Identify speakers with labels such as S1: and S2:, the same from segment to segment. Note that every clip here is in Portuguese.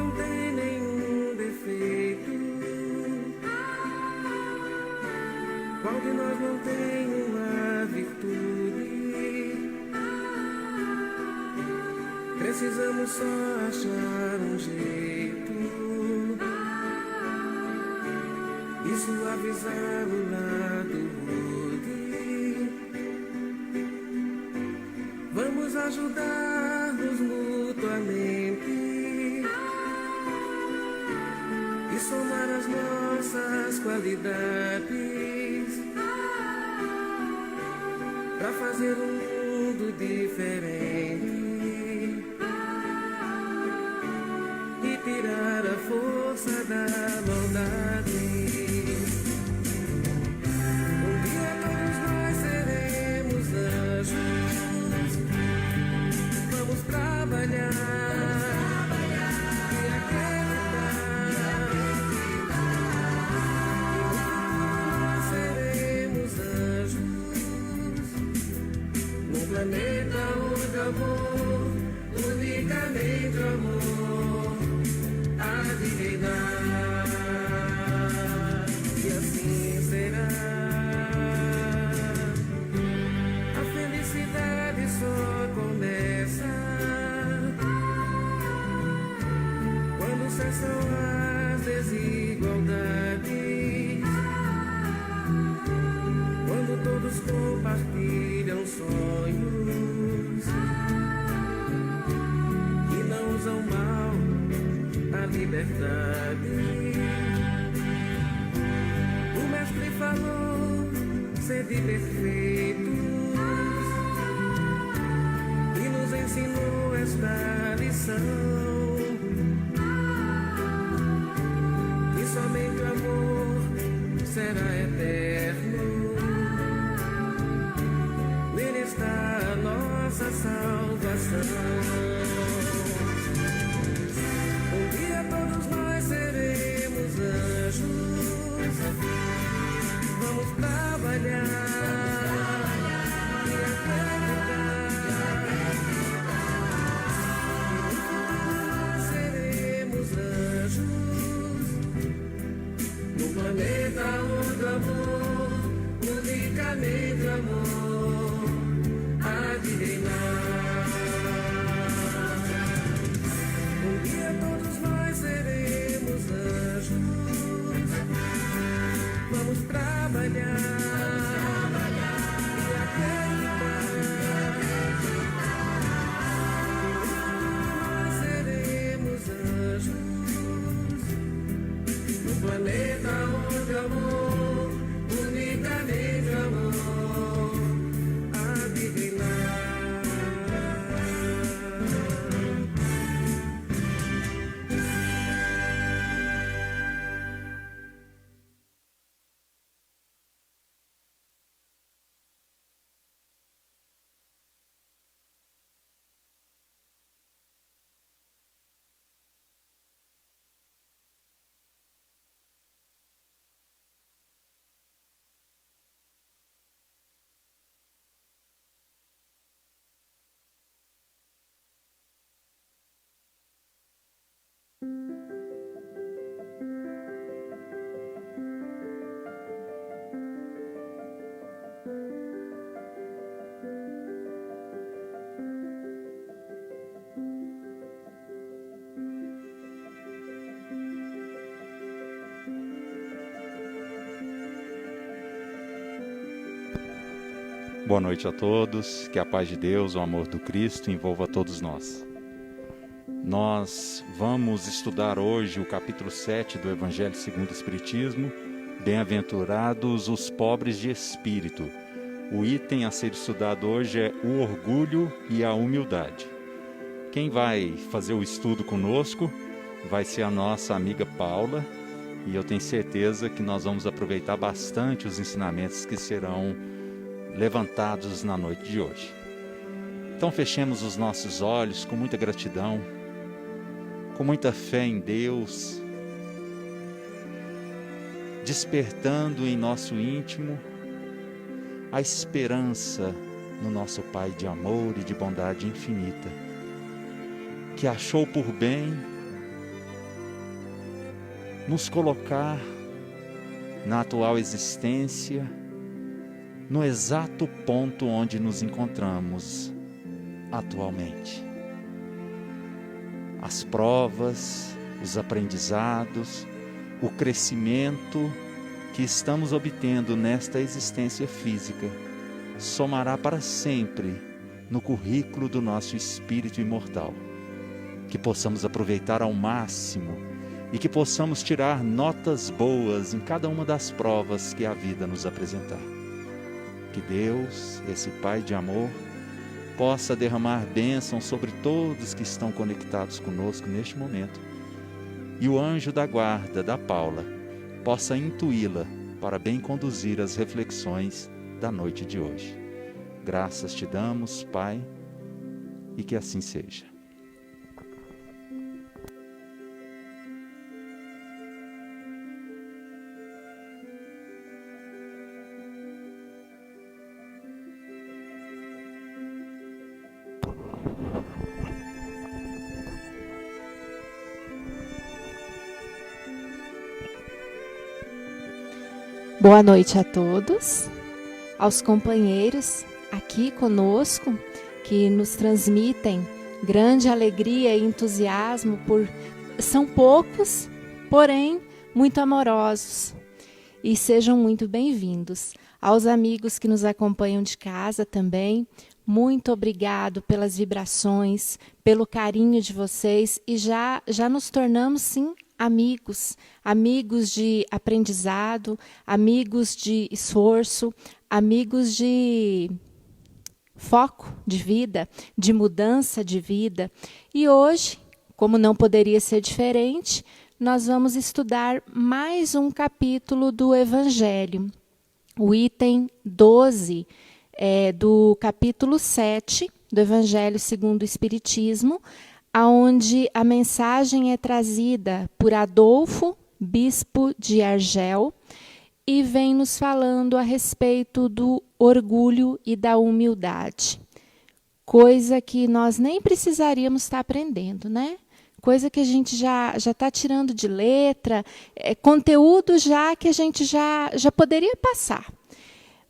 S1: não tem nenhum defeito? Qual de nós não tem uma virtude? Precisamos só achar um jeito e suavizar o lado rude. Vamos ajudar-nos mutuamente e somar as nossas qualidades para fazer um mundo diferente e tirar a força da maldade. Um dia todos nós seremos anjos. Vamos trabalhar e acreditar. Nós seremos anjos num planeta onde o amor, unicamente o amor, há de reinar. E assim será. A felicidade só começa quando cessam as desigualdades, quando todos compartilham sonhos e não usam mal a liberdade. O mestre falou: sede perfeitos, e nos ensinou esta lição, que somente o amor será eterno. Nele está a nossa salvação. Um dia todos nós seremos anjos. Vamos trabalhar e acreditar. E no futuro nós seremos anjos num planeta onde o amor, unicamente o amor, há de reinar. Um dia todos nós seremos anjos. Vamos trabalhar e acreditar. Nós seremos anjos no planeta onde o amor, unicamente o amor, há de reinar.
S2: Boa noite a todos, que a paz de Deus, o amor do Cristo envolva todos nós. Nós vamos estudar hoje o capítulo 7 do Evangelho segundo o Espiritismo, Bem-aventurados os pobres de espírito. O item a ser estudado hoje é o orgulho e a humildade. Quem vai fazer o estudo conosco vai ser a nossa amiga Paula, e eu tenho certeza que nós vamos aproveitar bastante os ensinamentos que serão levantados na noite de hoje. Então fechemos os nossos olhos com muita gratidão, com muita fé em Deus, despertando em nosso íntimo a esperança no nosso Pai de amor e de bondade infinita, que achou por bem nos colocar na atual existência, no exato ponto onde nos encontramos atualmente. As provas, os aprendizados, o crescimento que estamos obtendo nesta existência física somará para sempre no currículo do nosso espírito imortal. Que possamos aproveitar ao máximo e que possamos tirar notas boas em cada uma das provas que a vida nos apresentar. Que Deus, esse Pai de amor, possa derramar bênção sobre todos que estão conectados conosco neste momento. E o anjo da guarda da Paula possa intuí-la para bem conduzir as reflexões da noite de hoje. Graças te damos, Pai, e que assim seja.
S3: Boa noite a todos, aos companheiros aqui conosco, que nos transmitem grande alegria e entusiasmo são poucos, porém muito amorosos. E sejam muito bem-vindos. Aos amigos que nos acompanham de casa também, muito obrigado pelas vibrações, pelo carinho de vocês, e já nos tornamos, sim, amigos de aprendizado, amigos de esforço, amigos de foco de vida, de mudança de vida. E hoje, como não poderia ser diferente, nós vamos estudar mais um capítulo do Evangelho, o item 12 do capítulo 7 do Evangelho segundo o Espiritismo, onde a mensagem é trazida por Adolfo, bispo de Argel, e vem nos falando a respeito do orgulho e da humildade. Coisa que nós nem precisaríamos estar aprendendo, né? Coisa que a gente já está tirando de letra, conteúdo já que a gente já poderia passar.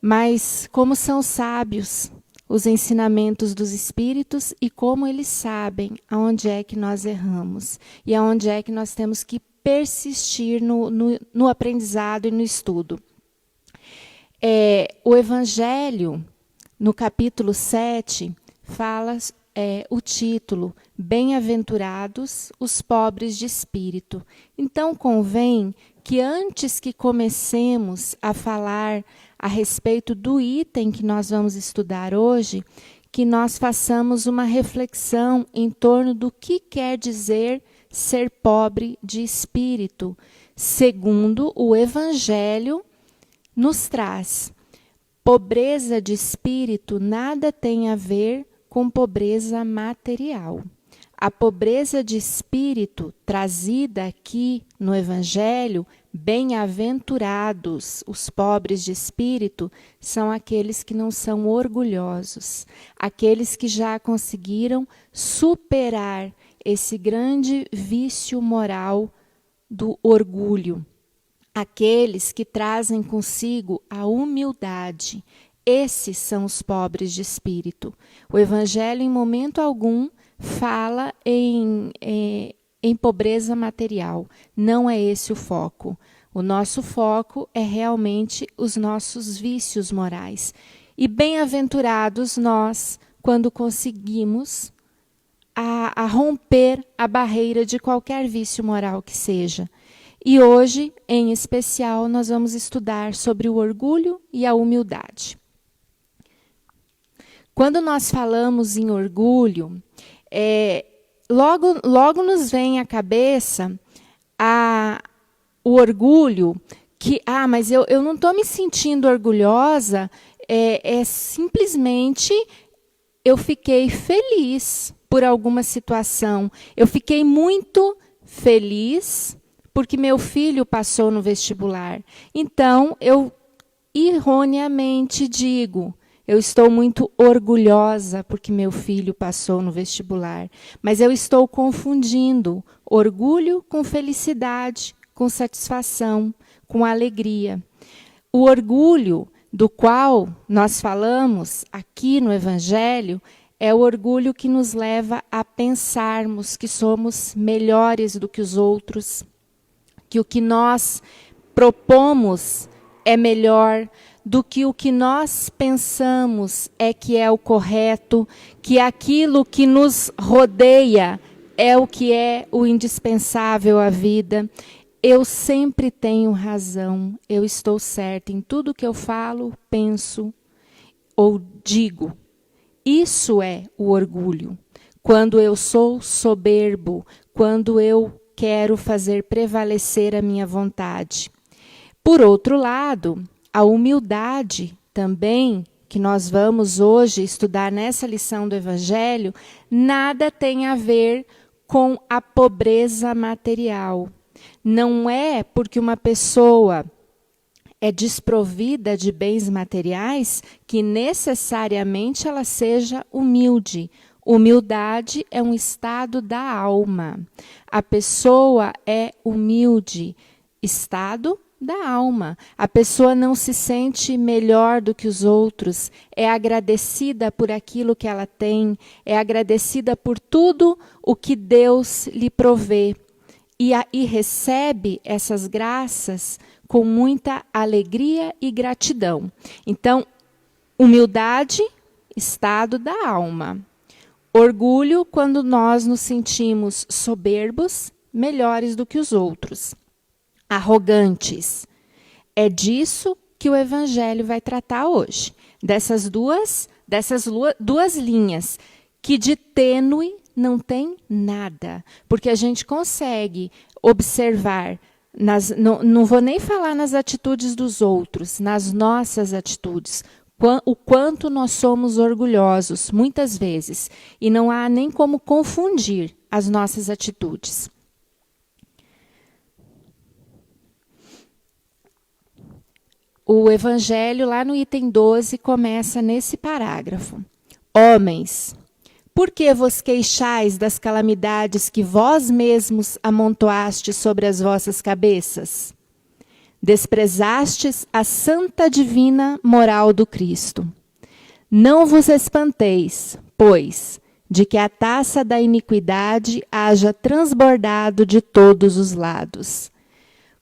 S3: Mas como são sábios os ensinamentos dos Espíritos e como eles sabem aonde é que nós erramos e aonde é que nós temos que persistir no aprendizado e no estudo. O Evangelho, no capítulo 7, fala o título, Bem-aventurados os pobres de espírito. Então, convém que antes que comecemos a falar a respeito do item que nós vamos estudar hoje, que nós façamos uma reflexão em torno do que quer dizer ser pobre de espírito, segundo o Evangelho nos traz. Pobreza de espírito nada tem a ver com pobreza material. A pobreza de espírito trazida aqui no Evangelho, bem-aventurados os pobres de espírito, são aqueles que não são orgulhosos, aqueles que já conseguiram superar esse grande vício moral do orgulho, aqueles que trazem consigo a humildade. Esses são os pobres de espírito. O Evangelho, em momento algum, fala em pobreza material. Não é esse o foco. O nosso foco é realmente os nossos vícios morais. E bem-aventurados nós, quando conseguimos a romper a barreira de qualquer vício moral que seja. E hoje, em especial, nós vamos estudar sobre o orgulho e a humildade. Quando nós falamos em orgulho, logo nos vem à cabeça o orgulho que, mas eu não estou me sentindo orgulhosa, simplesmente eu fiquei feliz por alguma situação. Eu fiquei muito feliz porque meu filho passou no vestibular. Então, eu erroneamente digo, eu estou muito orgulhosa porque meu filho passou no vestibular. Mas eu estou confundindo orgulho com felicidade, com satisfação, com alegria. O orgulho do qual nós falamos aqui no Evangelho é o orgulho que nos leva a pensarmos que somos melhores do que os outros, que o que nós propomos é melhor do que o que nós pensamos é que é o correto, que aquilo que nos rodeia é o que é o indispensável à vida. Eu sempre tenho razão, eu estou certa em tudo que eu falo, penso ou digo. Isso é o orgulho. Quando eu sou soberbo, quando eu quero fazer prevalecer a minha vontade. Por outro lado, a humildade também, que nós vamos hoje estudar nessa lição do Evangelho, nada tem a ver com a pobreza material. Não é porque uma pessoa é desprovida de bens materiais que necessariamente ela seja humilde. Humildade é um estado da alma. A pessoa é humilde, estado da alma. A pessoa não se sente melhor do que os outros, é agradecida por aquilo que ela tem, é agradecida por tudo o que Deus lhe provê. E recebe essas graças com muita alegria e gratidão. Então, humildade, estado da alma. Orgulho, quando nós nos sentimos soberbos, melhores do que os outros. Arrogantes. É disso que o Evangelho vai tratar hoje. Dessas duas linhas, que de tênue não tem nada. Porque a gente consegue observar, não vou nem falar nas atitudes dos outros, nas nossas atitudes, o quanto nós somos orgulhosos, muitas vezes. E não há nem como confundir as nossas atitudes. O Evangelho, lá no item 12, começa nesse parágrafo. Homens, por que vos queixais das calamidades que vós mesmos amontoastes sobre as vossas cabeças? Desprezastes a santa divina moral do Cristo. Não vos espanteis, pois, de que a taça da iniquidade haja transbordado de todos os lados.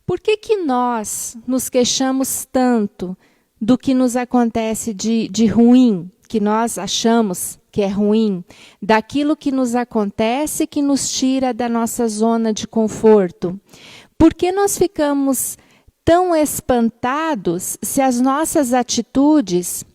S3: Por que nós nos queixamos tanto do que nos acontece de ruim, que nós achamos que é ruim, daquilo que nos acontece que nos tira da nossa zona de conforto? Por que nós ficamos tão espantados se as nossas atitudes,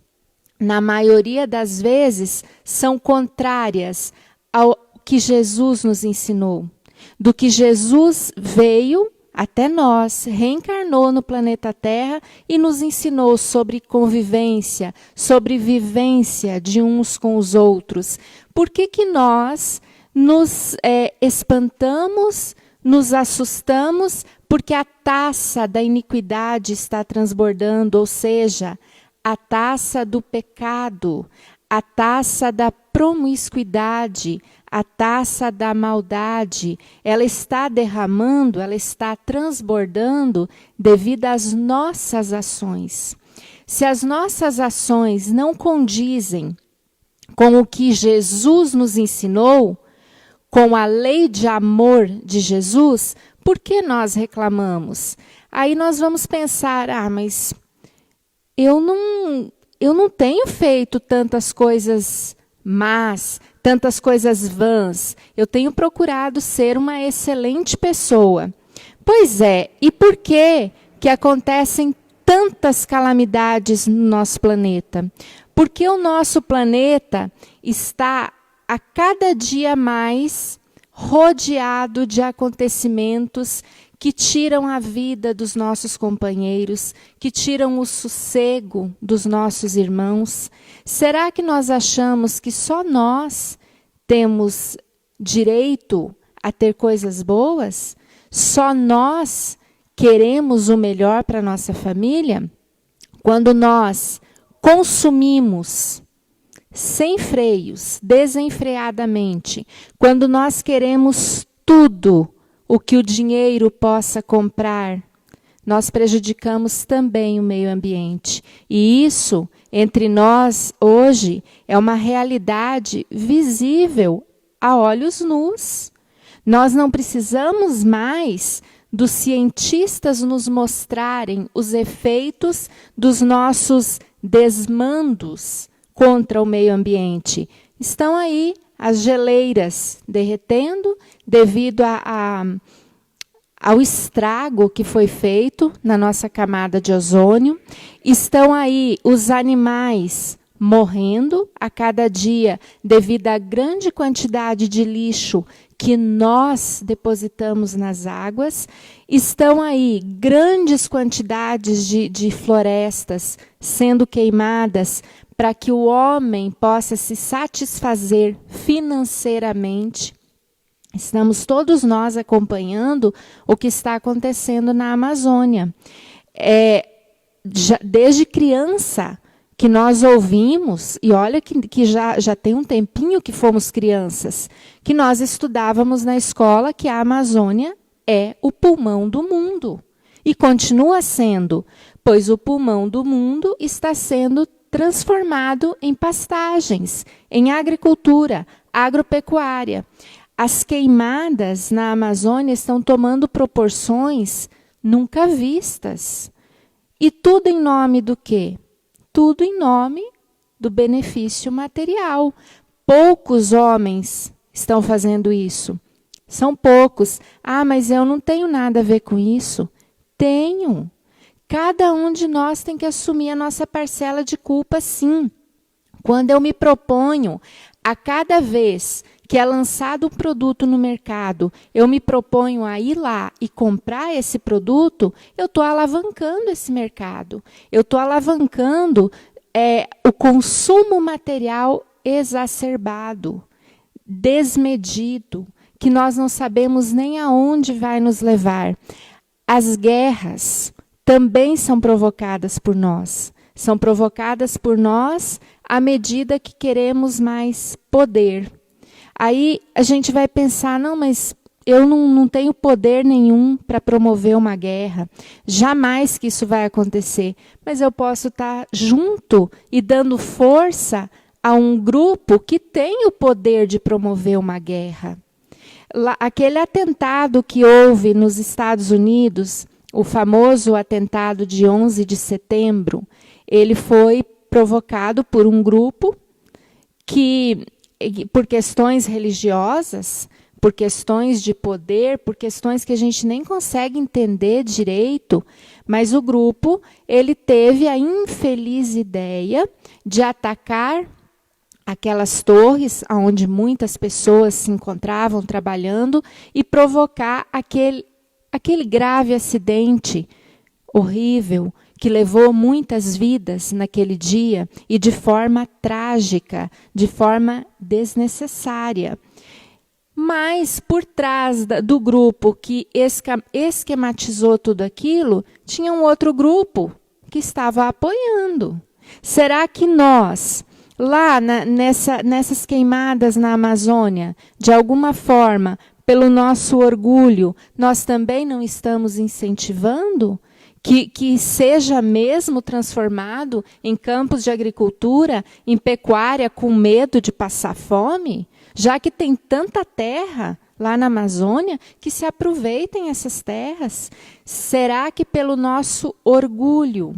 S3: na maioria das vezes, são contrárias ao que Jesus nos ensinou? Do que Jesus veio até nós, reencarnou no planeta Terra e nos ensinou sobre convivência, sobre vivência de uns com os outros. Por que nós nos espantamos, nos assustamos, porque a taça da iniquidade está transbordando, ou seja, a taça do pecado, a taça da promiscuidade, a taça da maldade, ela está derramando, ela está transbordando devido às nossas ações. Se as nossas ações não condizem com o que Jesus nos ensinou, com a lei de amor de Jesus, por que nós reclamamos? Aí nós vamos pensar, mas eu não tenho feito tantas coisas más, tantas coisas vãs. Eu tenho procurado ser uma excelente pessoa. Pois é, e por que acontecem tantas calamidades no nosso planeta? Porque o nosso planeta está a cada dia mais rodeado de acontecimentos que tiram a vida dos nossos companheiros, que tiram o sossego dos nossos irmãos. Será que nós achamos que só nós temos direito a ter coisas boas? Só nós queremos o melhor para a nossa família? Quando nós consumimos sem freios, desenfreadamente, quando nós queremos tudo o que o dinheiro possa comprar, nós prejudicamos também o meio ambiente. E isso, entre nós, hoje, é uma realidade visível a olhos nus. Nós não precisamos mais dos cientistas nos mostrarem os efeitos dos nossos desmandos contra o meio ambiente. Estão aí as geleiras derretendo devido ao estrago que foi feito na nossa camada de ozônio. Estão aí os animais morrendo a cada dia devido à grande quantidade de lixo que nós depositamos nas águas. Estão aí grandes quantidades de florestas sendo queimadas para que o homem possa se satisfazer financeiramente. Estamos todos nós acompanhando o que está acontecendo na Amazônia. Desde criança que nós ouvimos, e olha que já tem um tempinho que fomos crianças, que nós estudávamos na escola que a Amazônia é o pulmão do mundo. E continua sendo, pois o pulmão do mundo está sendo transformado em pastagens, em agricultura, agropecuária. As queimadas na Amazônia estão tomando proporções nunca vistas. E tudo em nome do quê? Tudo em nome do benefício material. Poucos homens estão fazendo isso. São poucos. Ah, mas eu não tenho nada a ver com isso. Tenho. Cada um de nós tem que assumir a nossa parcela de culpa, sim. Quando eu me proponho, a cada vez que é lançado um produto no mercado, eu me proponho a ir lá e comprar esse produto, eu estou alavancando esse mercado. Eu estou alavancando o consumo material exacerbado, desmedido, que nós não sabemos nem aonde vai nos levar. As guerras também são provocadas por nós. São provocadas por nós à medida que queremos mais poder. Aí a gente vai pensar, não, mas eu não tenho poder nenhum para promover uma guerra. Jamais que isso vai acontecer. Mas eu posso estar junto e dando força a um grupo que tem o poder de promover uma guerra. Aquele atentado que houve nos Estados Unidos, o famoso atentado de 11 de setembro, ele foi provocado por um grupo que, por questões religiosas, por questões de poder, por questões que a gente nem consegue entender direito, mas o grupo ele teve a infeliz ideia de atacar aquelas torres onde muitas pessoas se encontravam trabalhando e provocar aquele grave acidente horrível que levou muitas vidas naquele dia e de forma trágica, de forma desnecessária. Mas por trás do grupo que esquematizou tudo aquilo, tinha um outro grupo que estava apoiando. Será que nós, lá nessas queimadas na Amazônia, de alguma forma, pelo nosso orgulho, nós também não estamos incentivando que seja mesmo transformado em campos de agricultura, em pecuária, com medo de passar fome? Já que tem tanta terra lá na Amazônia, que se aproveitem essas terras. Será que pelo nosso orgulho,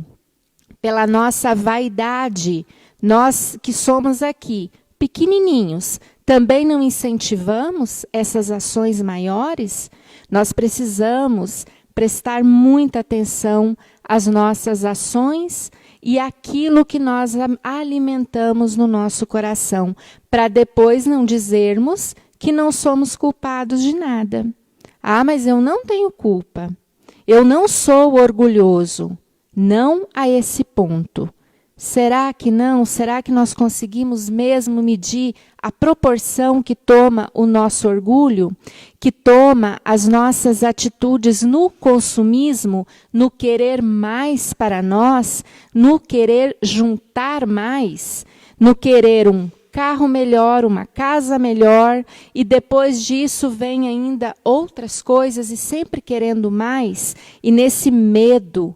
S3: pela nossa vaidade, nós que somos aqui pequenininhos, também não incentivamos essas ações maiores? Nós precisamos prestar muita atenção às nossas ações e àquilo que nós alimentamos no nosso coração, para depois não dizermos que não somos culpados de nada. Ah, mas eu não tenho culpa. Eu não sou orgulhoso. Não a esse ponto. Será que não? Será que nós conseguimos mesmo medir a proporção que toma o nosso orgulho, que toma as nossas atitudes no consumismo, no querer mais para nós, no querer juntar mais, no querer um carro melhor, uma casa melhor, e depois disso vem ainda outras coisas e sempre querendo mais, e nesse medo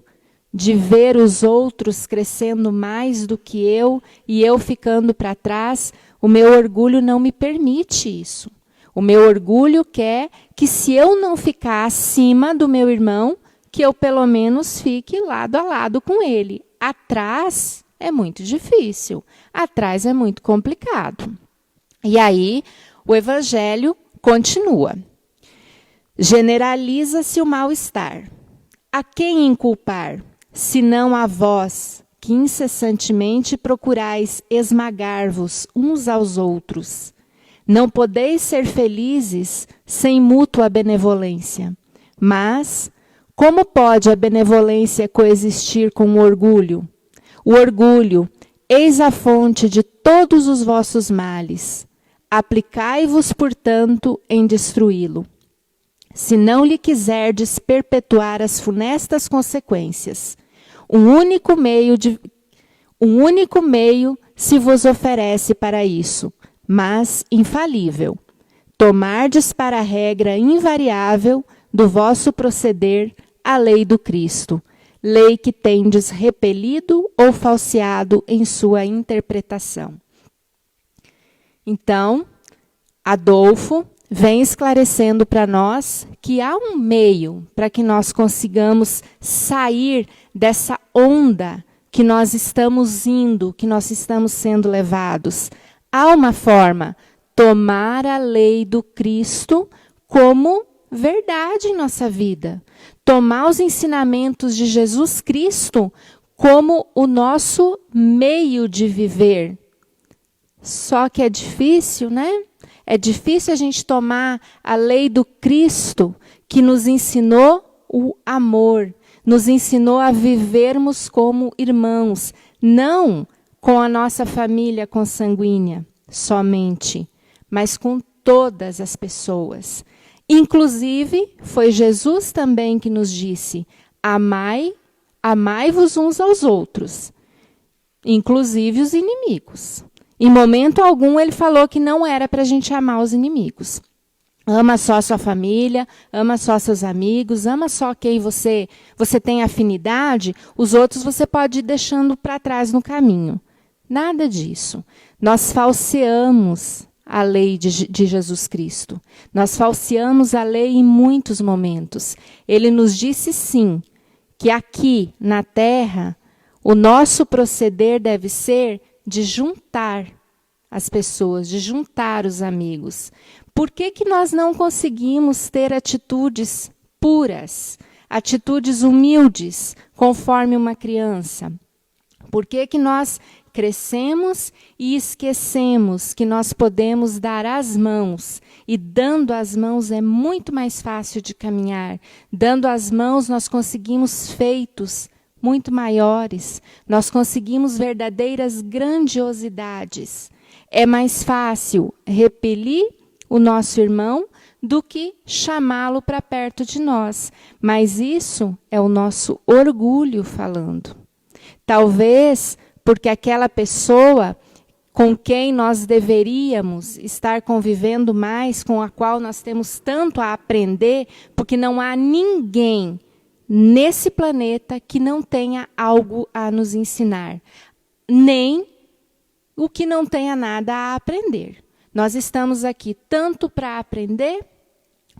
S3: de ver os outros crescendo mais do que eu e eu ficando para trás, o meu orgulho não me permite isso. O meu orgulho quer que, se eu não ficar acima do meu irmão, que eu pelo menos fique lado a lado com ele. Atrás é muito difícil, atrás é muito complicado. E aí o evangelho continua. Generaliza-se o mal-estar. A quem inculpar, senão a vós, que incessantemente procurais esmagar-vos uns aos outros? Não podeis ser felizes sem mútua benevolência. Mas como pode a benevolência coexistir com o orgulho? O orgulho, eis a fonte de todos os vossos males. Aplicai-vos, portanto, em destruí-lo. Se não lhe quiserdes perpetuar as funestas consequências, um único meio se vos oferece para isso, mas infalível. Tomardes para regra invariável do vosso proceder a lei do Cristo, lei que tendes repelido ou falseado em sua interpretação. Então, Adolfo vem esclarecendo para nós que há um meio para que nós consigamos sair dessa onda que nós estamos indo, que nós estamos sendo levados. Há uma forma: tomar a lei do Cristo como verdade em nossa vida. Tomar os ensinamentos de Jesus Cristo como o nosso meio de viver. Só que é difícil, né? É difícil a gente tomar a lei do Cristo, que nos ensinou o amor, nos ensinou a vivermos como irmãos, não com a nossa família consanguínea somente, mas com todas as pessoas. Inclusive, foi Jesus também que nos disse: amai-vos uns aos outros, inclusive os inimigos. Em momento algum ele falou que não era para a gente amar os inimigos. Ama só a sua família, ama só seus amigos, ama só quem você tem afinidade, os outros você pode ir deixando para trás no caminho. Nada disso. Nós falseamos a lei de Jesus Cristo. Nós falseamos a lei em muitos momentos. Ele nos disse sim, que aqui na terra o nosso proceder deve ser de juntar as pessoas, de juntar os amigos. Por que nós não conseguimos ter atitudes puras, atitudes humildes, conforme uma criança? Por que nós crescemos e esquecemos que nós podemos dar as mãos? E dando as mãos é muito mais fácil de caminhar. Dando as mãos nós conseguimos feitos muito maiores. Nós conseguimos verdadeiras grandiosidades. É mais fácil repelir o nosso irmão do que chamá-lo para perto de nós. Mas isso é o nosso orgulho falando. Talvez porque aquela pessoa com quem nós deveríamos estar convivendo mais, com a qual nós temos tanto a aprender, porque não há ninguém nesse planeta que não tenha algo a nos ensinar, nem o que não tenha nada a aprender. Nós estamos aqui tanto para aprender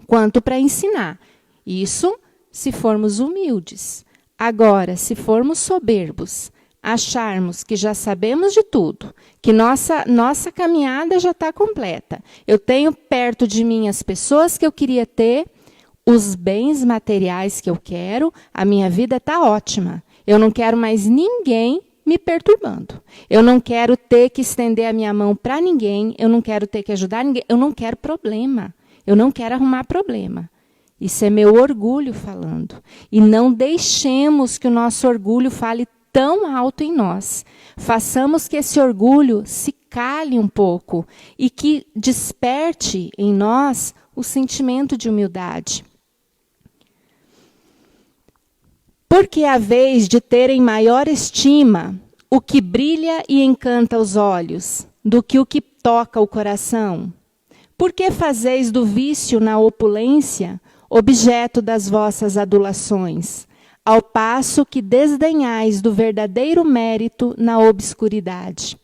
S3: quanto para ensinar. Isso se formos humildes. Agora, se formos soberbos, acharmos que já sabemos de tudo, que nossa caminhada já está completa. Eu tenho perto de mim as pessoas que eu queria ter, os bens materiais que eu quero, a minha vida está ótima. Eu não quero mais ninguém me perturbando. Eu não quero ter que estender a minha mão para ninguém, eu não quero ter que ajudar ninguém, eu não quero problema, eu não quero arrumar problema. Isso é meu orgulho falando. E não deixemos que o nosso orgulho fale tão alto em nós. Façamos que esse orgulho se cale um pouco e que desperte em nós o sentimento de humildade. Porque haveis de ter em maior estima o que brilha e encanta os olhos, do que o que toca o coração? Por que fazeis do vício na opulência objeto das vossas adulações, ao passo que desdenhais do verdadeiro mérito na obscuridade?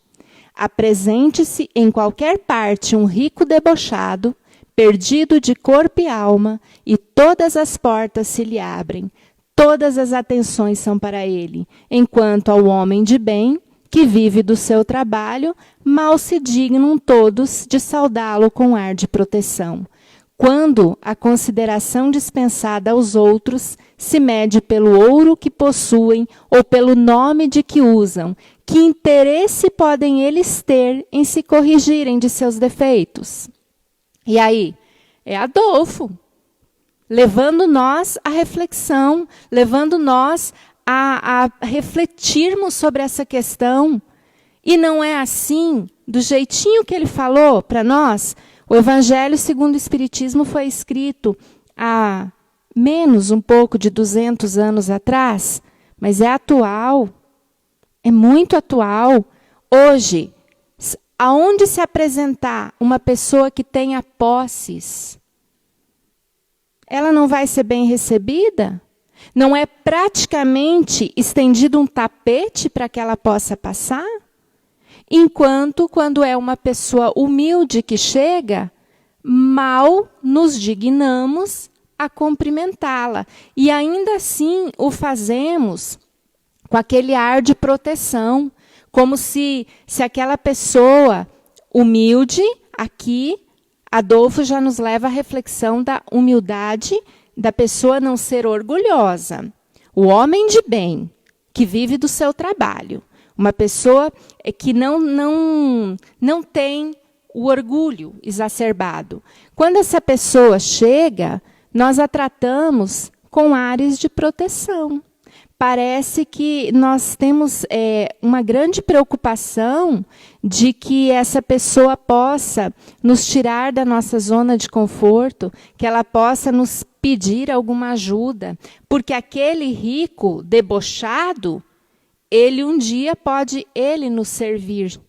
S3: Apresente-se em qualquer parte um rico debochado, perdido de corpo e alma, e todas as portas se lhe abrem, todas as atenções são para ele, enquanto ao homem de bem, que vive do seu trabalho, mal se dignam todos de saudá-lo com ar de proteção. Quando a consideração dispensada aos outros se mede pelo ouro que possuem ou pelo nome de que usam, que interesse podem eles ter em se corrigirem de seus defeitos? E aí, é Adolfo, levando nós à reflexão, levando nós a refletirmos sobre essa questão. E não é assim, do jeitinho que ele falou para nós. O Evangelho segundo o Espiritismo foi escrito há menos um pouco de 200 anos atrás, mas é atual, é muito atual. Hoje, aonde se apresentar uma pessoa que tenha posses, ela não vai ser bem recebida? Não é praticamente estendido um tapete para que ela possa passar? Enquanto, quando é uma pessoa humilde que chega, mal nos dignamos a cumprimentá-la. E ainda assim o fazemos com aquele ar de proteção, como se aquela pessoa humilde, aqui, Adolfo já nos leva à reflexão da humildade, da pessoa não ser orgulhosa. O homem de bem, que vive do seu trabalho. Uma pessoa que não tem o orgulho exacerbado. Quando essa pessoa chega, nós a tratamos com ares de proteção. Parece que nós temos uma grande preocupação de que essa pessoa possa nos tirar da nossa zona de conforto, que ela possa nos pedir alguma ajuda, porque aquele rico debochado, ele um dia pode nos servir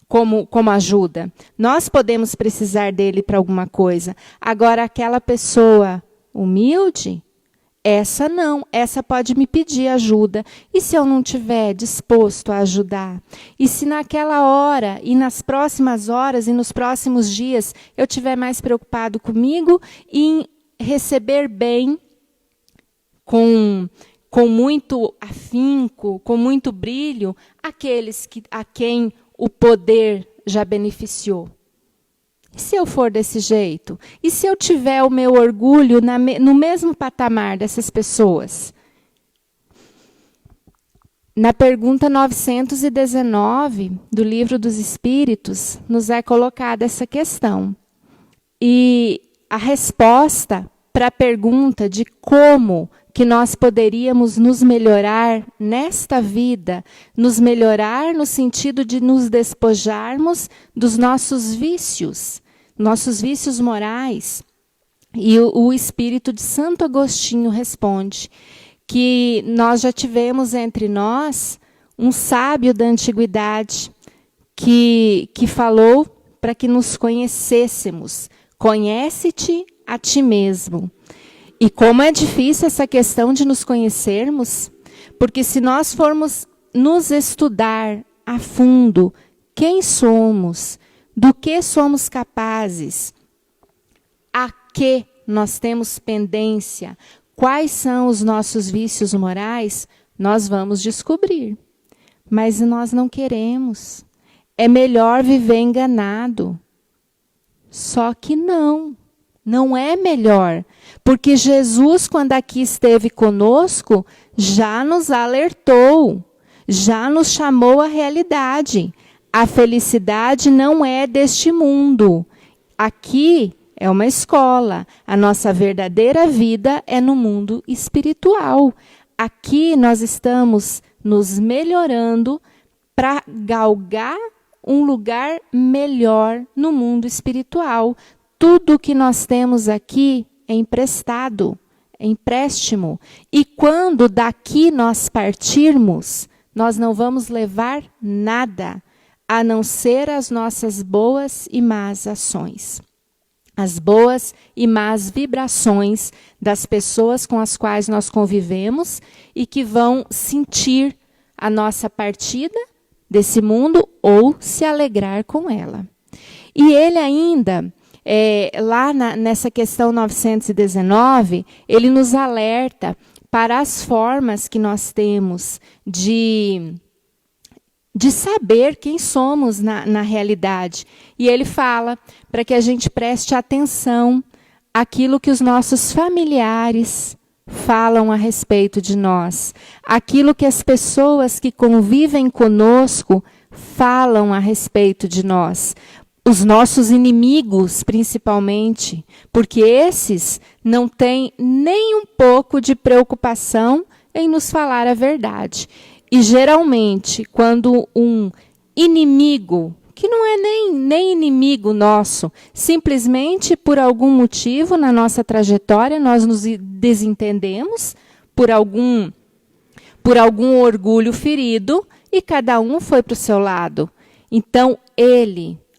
S3: como ajuda. Nós podemos precisar dele para alguma coisa. Agora, aquela pessoa humilde, essa não, essa pode me pedir ajuda. E se eu não estiver disposto a ajudar? E se naquela hora, e nas próximas horas, e nos próximos dias, eu estiver mais preocupado comigo em receber bem, com muito afinco, com muito brilho, aqueles a quem o poder já beneficiou? E se eu for desse jeito? E se eu tiver o meu orgulho no mesmo patamar dessas pessoas? Na pergunta 919 do Livro dos Espíritos, nos é colocada essa questão. E a resposta para a pergunta de como que nós poderíamos nos melhorar nesta vida, nos melhorar no sentido de nos despojarmos dos nossos vícios morais. E o Espírito de Santo Agostinho responde que nós já tivemos entre nós um sábio da antiguidade que falou para que nos conhecêssemos. Conhece-te a ti mesmo. E como é difícil essa questão de nos conhecermos, porque se nós formos nos estudar a fundo quem somos, do que somos capazes, a que nós temos pendência, quais são os nossos vícios morais, nós vamos descobrir. Mas nós não queremos. É melhor viver enganado. Só que não é melhor. Porque Jesus, quando aqui esteve conosco, já nos alertou, já nos chamou à realidade. A felicidade não é deste mundo. Aqui é uma escola. A nossa verdadeira vida é no mundo espiritual. Aqui nós estamos nos melhorando para galgar um lugar melhor no mundo espiritual. Tudo que nós temos aqui é emprestado, é empréstimo. E quando daqui nós partirmos, nós não vamos levar nada. a não ser as nossas boas e más ações. As boas e más vibrações das pessoas com as quais nós convivemos e que vão sentir a nossa partida desse mundo ou se alegrar com ela. E ele ainda, nessa questão 919, ele nos alerta para as formas que nós temos de saber quem somos na realidade. E ele fala para que a gente preste atenção àquilo que os nossos familiares falam a respeito de nós, aquilo que as pessoas que convivem conosco falam a respeito de nós, os nossos inimigos principalmente, porque esses não têm nem um pouco de preocupação em nos falar a verdade. E geralmente, quando um inimigo, que não é nem inimigo nosso, simplesmente por algum motivo na nossa trajetória nós nos desentendemos, por algum orgulho ferido, e cada um foi para o seu lado. Então,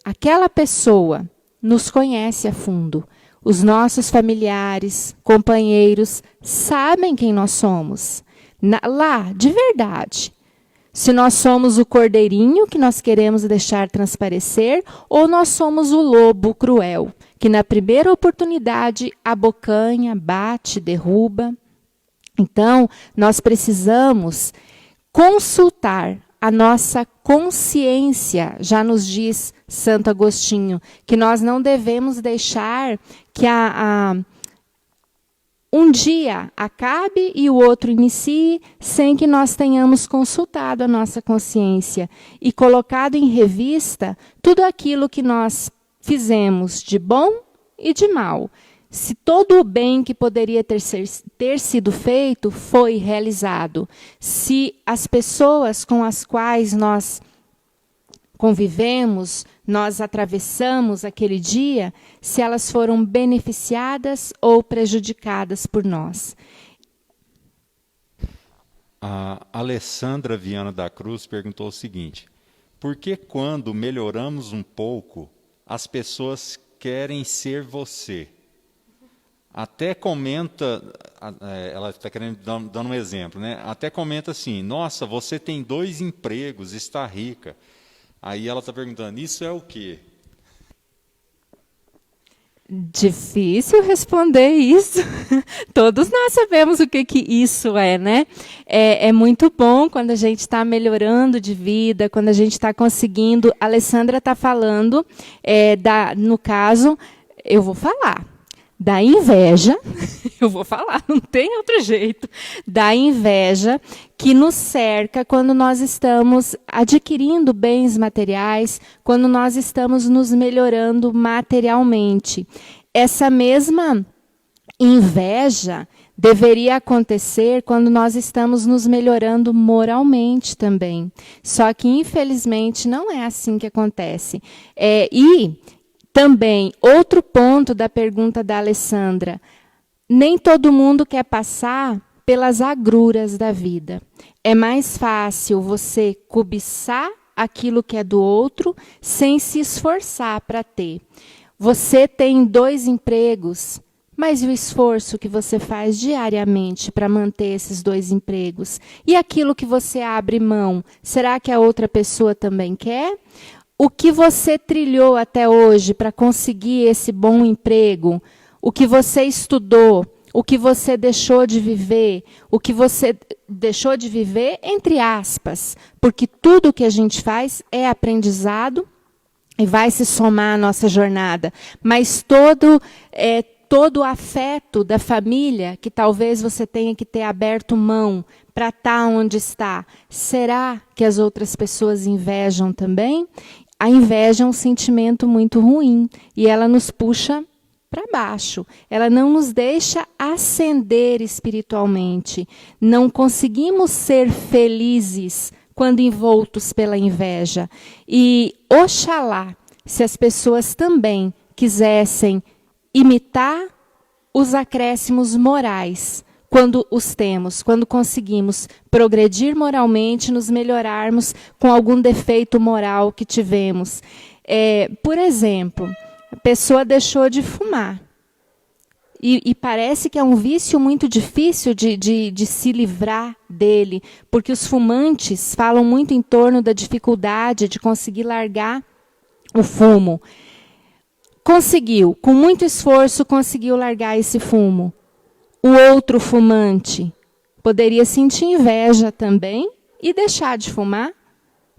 S3: aquela pessoa, nos conhece a fundo. Os nossos familiares, companheiros, sabem quem nós somos. Lá, de verdade. Se nós somos o cordeirinho que nós queremos deixar transparecer, ou nós somos o lobo cruel, que na primeira oportunidade abocanha, bate, derruba. Então, nós precisamos consultar a nossa consciência. Já nos diz Santo Agostinho, que nós não devemos deixar que um dia acabe e o outro inicie, sem que nós tenhamos consultado a nossa consciência e colocado em revista tudo aquilo que nós fizemos de bom e de mal. Se todo o bem que poderia ter sido feito foi realizado, se as pessoas com as quais nós convivemos, nós atravessamos aquele dia, se elas foram beneficiadas ou prejudicadas por nós.
S2: A Alessandra Viana da Cruz perguntou o seguinte: por que quando melhoramos um pouco, as pessoas querem ser você? Até comenta, ela está querendo dando um exemplo, né? Até comenta assim: nossa, você tem 2 empregos, está rica. Aí ela está perguntando, isso é o quê?
S3: Difícil responder isso. Todos nós sabemos o que isso é, né? É muito bom quando a gente está melhorando de vida, quando a gente está conseguindo. A Alessandra está falando, no caso, eu vou falar, da inveja, eu vou falar, não tem outro jeito, da inveja que nos cerca quando nós estamos adquirindo bens materiais, quando nós estamos nos melhorando materialmente. Essa mesma inveja deveria acontecer quando nós estamos nos melhorando moralmente também. Só que, infelizmente, não é assim que acontece. E também, outro ponto da pergunta da Alessandra, nem todo mundo quer passar pelas agruras da vida. É mais fácil você cobiçar aquilo que é do outro sem se esforçar para ter. Você tem 2 empregos, mas e o esforço que você faz diariamente para manter esses 2 empregos? E aquilo que você abre mão, será que a outra pessoa também quer? O que você trilhou até hoje para conseguir esse bom emprego, o que você estudou, o que você deixou de viver, o que você deixou de viver, entre aspas, porque tudo que a gente faz é aprendizado e vai se somar à nossa jornada, mas todo o afeto da família, que talvez você tenha que ter aberto mão para estar onde está, será que as outras pessoas invejam também? A inveja é um sentimento muito ruim e ela nos puxa para baixo. Ela não nos deixa ascender espiritualmente. Não conseguimos ser felizes quando envoltos pela inveja. E oxalá, se as pessoas também quisessem imitar os acréscimos morais quando os temos, quando conseguimos progredir moralmente, nos melhorarmos com algum defeito moral que tivemos. Por exemplo, a pessoa deixou de fumar. E parece que é um vício muito difícil de se livrar dele, porque os fumantes falam muito em torno da dificuldade de conseguir largar o fumo. Conseguiu, com muito esforço, conseguiu largar esse fumo. O outro fumante poderia sentir inveja também e deixar de fumar,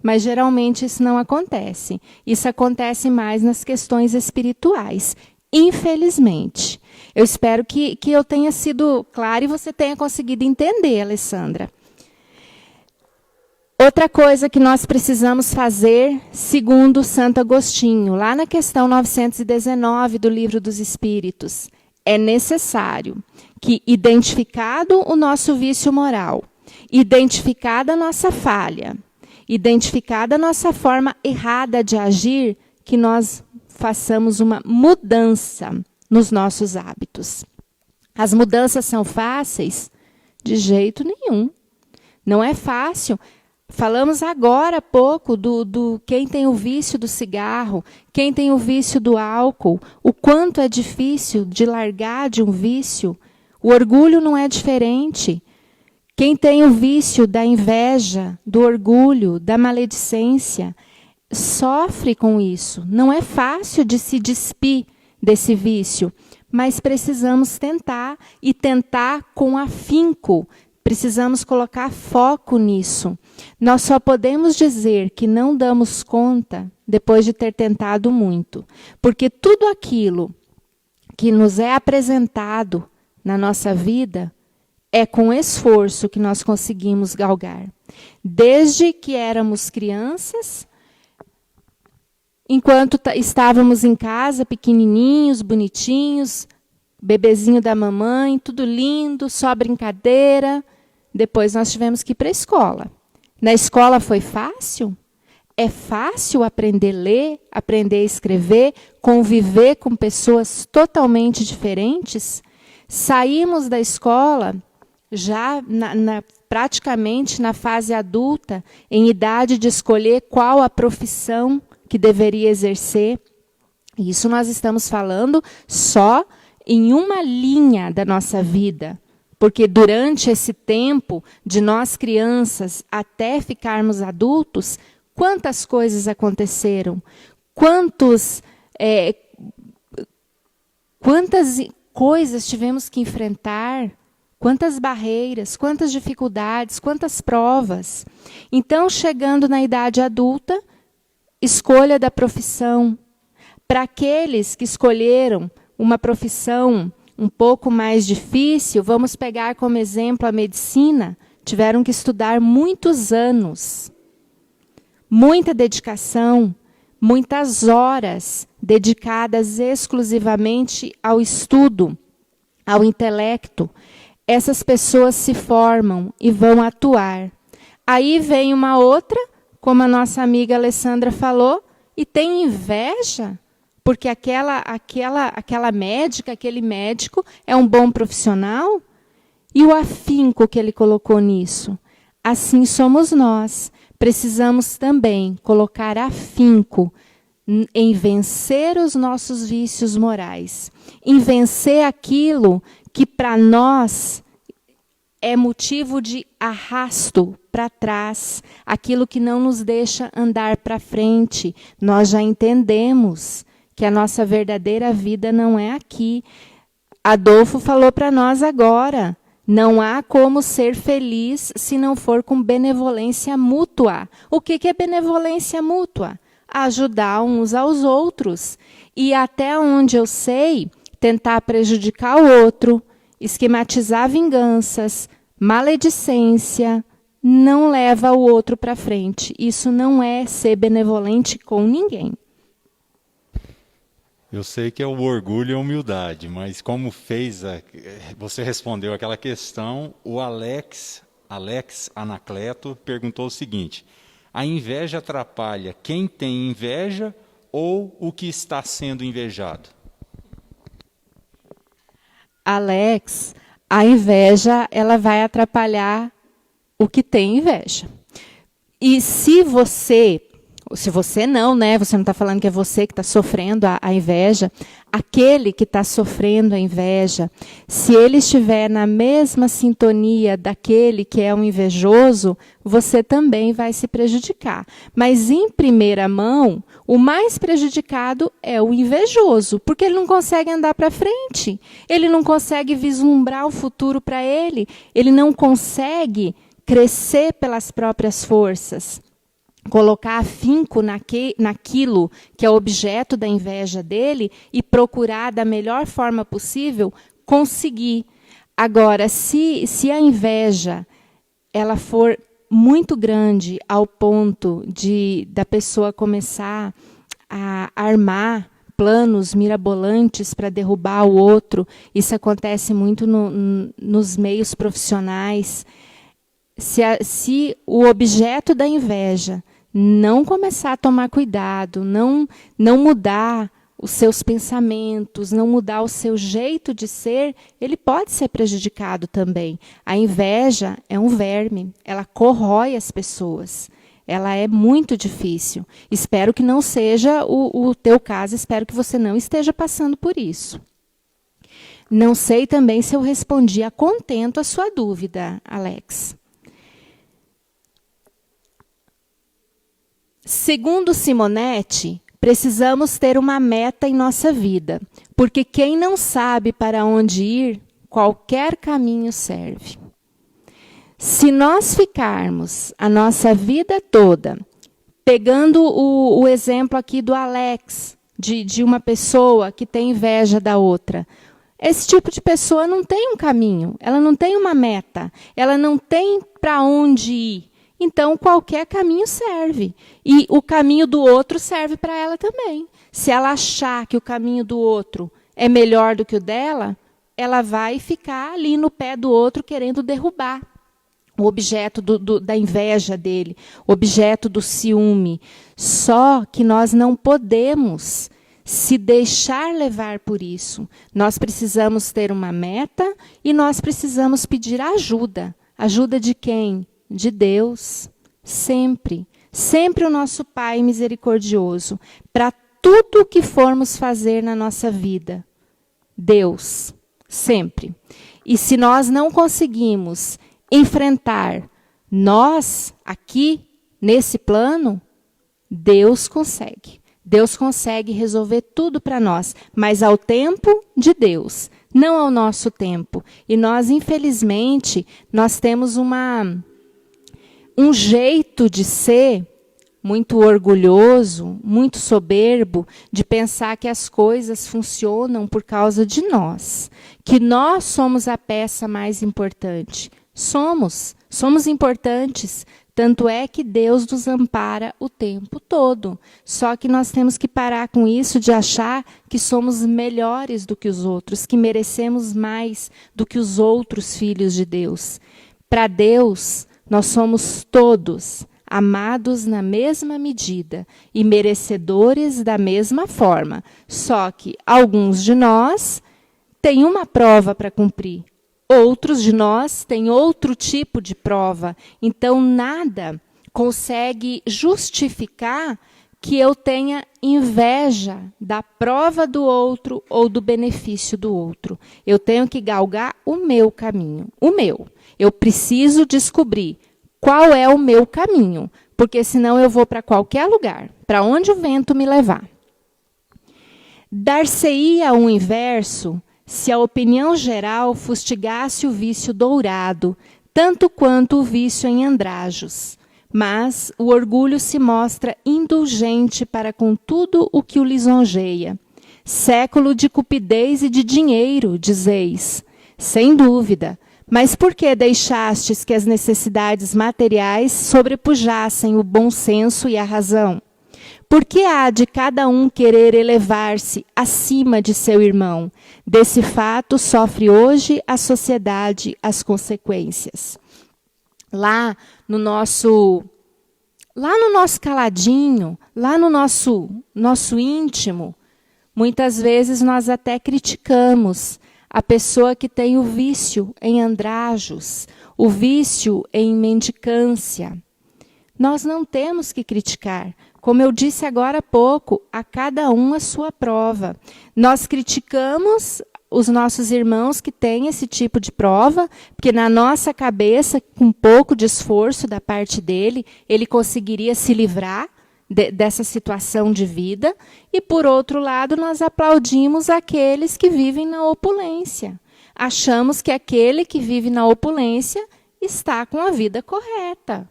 S3: mas geralmente isso não acontece. Isso acontece mais nas questões espirituais, infelizmente. Eu espero que eu tenha sido clara e você tenha conseguido entender, Alessandra. Outra coisa que nós precisamos fazer, segundo Santo Agostinho, lá na questão 919 do Livro dos Espíritos, é necessário que, identificado o nosso vício moral, identificada a nossa falha, identificada a nossa forma errada de agir, que nós façamos uma mudança nos nossos hábitos. As mudanças são fáceis? De jeito nenhum. Não é fácil. Falamos agora há pouco do quem tem o vício do cigarro, quem tem o vício do álcool, o quanto é difícil de largar de um vício. O orgulho não é diferente. Quem tem o vício da inveja, do orgulho, da maledicência, sofre com isso. Não é fácil de se despir desse vício, mas precisamos tentar, e tentar com afinco. Precisamos colocar foco nisso. Nós só podemos dizer que não damos conta depois de ter tentado muito, porque tudo aquilo que nos é apresentado na nossa vida é com esforço que nós conseguimos galgar. Desde que éramos crianças, enquanto estávamos em casa, pequenininhos, bonitinhos, bebezinho da mamãe, tudo lindo, só brincadeira. Depois nós tivemos que ir para a escola. Na escola foi fácil? É fácil aprender a ler, aprender a escrever, conviver com pessoas totalmente diferentes? Saímos da escola já praticamente na fase adulta, em idade de escolher qual a profissão que deveria exercer. Isso nós estamos falando só em uma linha da nossa vida. Porque durante esse tempo, de nós crianças até ficarmos adultos, quantas coisas aconteceram? Quantas coisas tivemos que enfrentar? Quantas barreiras, quantas dificuldades, quantas provas? Então, chegando na idade adulta, escolha da profissão. Para aqueles que escolheram uma profissão um pouco mais difícil, vamos pegar como exemplo a medicina, tiveram que estudar muitos anos, muita dedicação, muitas horas dedicadas exclusivamente ao estudo, ao intelecto. Essas pessoas se formam e vão atuar. Aí vem uma outra, como a nossa amiga Alessandra falou, e tem inveja, porque aquela médica, aquele médico é um bom profissional, e o afinco que ele colocou nisso. Assim somos nós. Precisamos também colocar afinco em vencer os nossos vícios morais, em vencer aquilo que para nós é motivo de arrasto para trás, aquilo que não nos deixa andar para frente. Nós já entendemos que a nossa verdadeira vida não é aqui. Adolfo falou para nós agora, não há como ser feliz se não for com benevolência mútua. O que é benevolência mútua? Ajudar uns aos outros. E até onde eu sei, tentar prejudicar o outro, esquematizar vinganças, maledicência, não leva o outro para frente. Isso não é ser benevolente com ninguém.
S2: Eu sei que é o orgulho e a humildade, mas como você respondeu aquela questão, o Alex Anacleto perguntou o seguinte: a inveja atrapalha quem tem inveja ou o que está sendo invejado?
S3: Alex, a inveja ela vai atrapalhar o que tem inveja. E se você não, né? Você não está falando que é você que está sofrendo a inveja. Aquele que está sofrendo a inveja, se ele estiver na mesma sintonia daquele que é um invejoso, você também vai se prejudicar. Mas, em primeira mão, o mais prejudicado é o invejoso, porque ele não consegue andar para frente, ele não consegue vislumbrar o futuro para ele, ele não consegue crescer pelas próprias forças, colocar afinco naquilo que é objeto da inveja dele e procurar da melhor forma possível conseguir. Agora, se a inveja ela for muito grande ao ponto da pessoa começar a armar planos mirabolantes para derrubar o outro, isso acontece muito nos meios profissionais. Se o objeto da inveja não começar a tomar cuidado, não mudar os seus pensamentos, não mudar o seu jeito de ser, ele pode ser prejudicado também. A inveja é um verme, ela corrói as pessoas. Ela é muito difícil. Espero que não seja o teu caso, espero que você não esteja passando por isso. Não sei também se eu respondi a contento a sua dúvida, Alex. Segundo Simonetti, precisamos ter uma meta em nossa vida, porque quem não sabe para onde ir, qualquer caminho serve. Se nós ficarmos a nossa vida toda, pegando o exemplo aqui do Alex, de uma pessoa que tem inveja da outra, esse tipo de pessoa não tem um caminho, ela não tem uma meta, ela não tem para onde ir. Então, qualquer caminho serve. E o caminho do outro serve para ela também. Se ela achar que o caminho do outro é melhor do que o dela, ela vai ficar ali no pé do outro querendo derrubar o objeto da inveja dele, o objeto do ciúme. Só que nós não podemos se deixar levar por isso. Nós precisamos ter uma meta e nós precisamos pedir ajuda. Ajuda de quem? De Deus, sempre. Sempre o nosso Pai misericordioso. Para tudo o que formos fazer na nossa vida. Deus, sempre. E se nós não conseguimos enfrentar nós, aqui, nesse plano, Deus consegue. Deus consegue resolver tudo para nós, mas ao tempo de Deus, não ao nosso tempo. E nós, infelizmente, nós temos um jeito de ser muito orgulhoso, muito soberbo, de pensar que as coisas funcionam por causa de nós, que nós somos a peça mais importante. Somos importantes, tanto é que Deus nos ampara o tempo todo. Só que nós temos que parar com isso de achar que somos melhores do que os outros, que merecemos mais do que os outros filhos de Deus. Para Deus, nós somos todos amados na mesma medida e merecedores da mesma forma. Só que alguns de nós têm uma prova para cumprir. Outros de nós têm outro tipo de prova. Então, nada consegue justificar que eu tenha inveja da prova do outro ou do benefício do outro. Eu tenho que galgar o meu caminho, o meu. Eu preciso descobrir qual é o meu caminho, porque senão eu vou para qualquer lugar, para onde o vento me levar. Dar-se-ia um inverso se a opinião geral fustigasse o vício dourado, tanto quanto o vício em andrajos. Mas o orgulho se mostra indulgente para com tudo o que o lisonjeia. Século de cupidez e de dinheiro, dizeis. Sem dúvida. Mas por que deixastes que as necessidades materiais sobrepujassem o bom senso e a razão? Por que há de cada um querer elevar-se acima de seu irmão? Desse fato sofre hoje a sociedade as consequências. Lá no nosso caladinho, lá no nosso íntimo, muitas vezes nós até criticamos a pessoa que tem o vício em andrajos, o vício em mendicância. Nós não temos que criticar. Como eu disse agora há pouco, a cada um a sua prova. Nós criticamos os nossos irmãos que têm esse tipo de prova, porque na nossa cabeça, com um pouco de esforço da parte dele, ele conseguiria se livrar dessa situação de vida. E, por outro lado, nós aplaudimos aqueles que vivem na opulência. Achamos que aquele que vive na opulência está com a vida correta.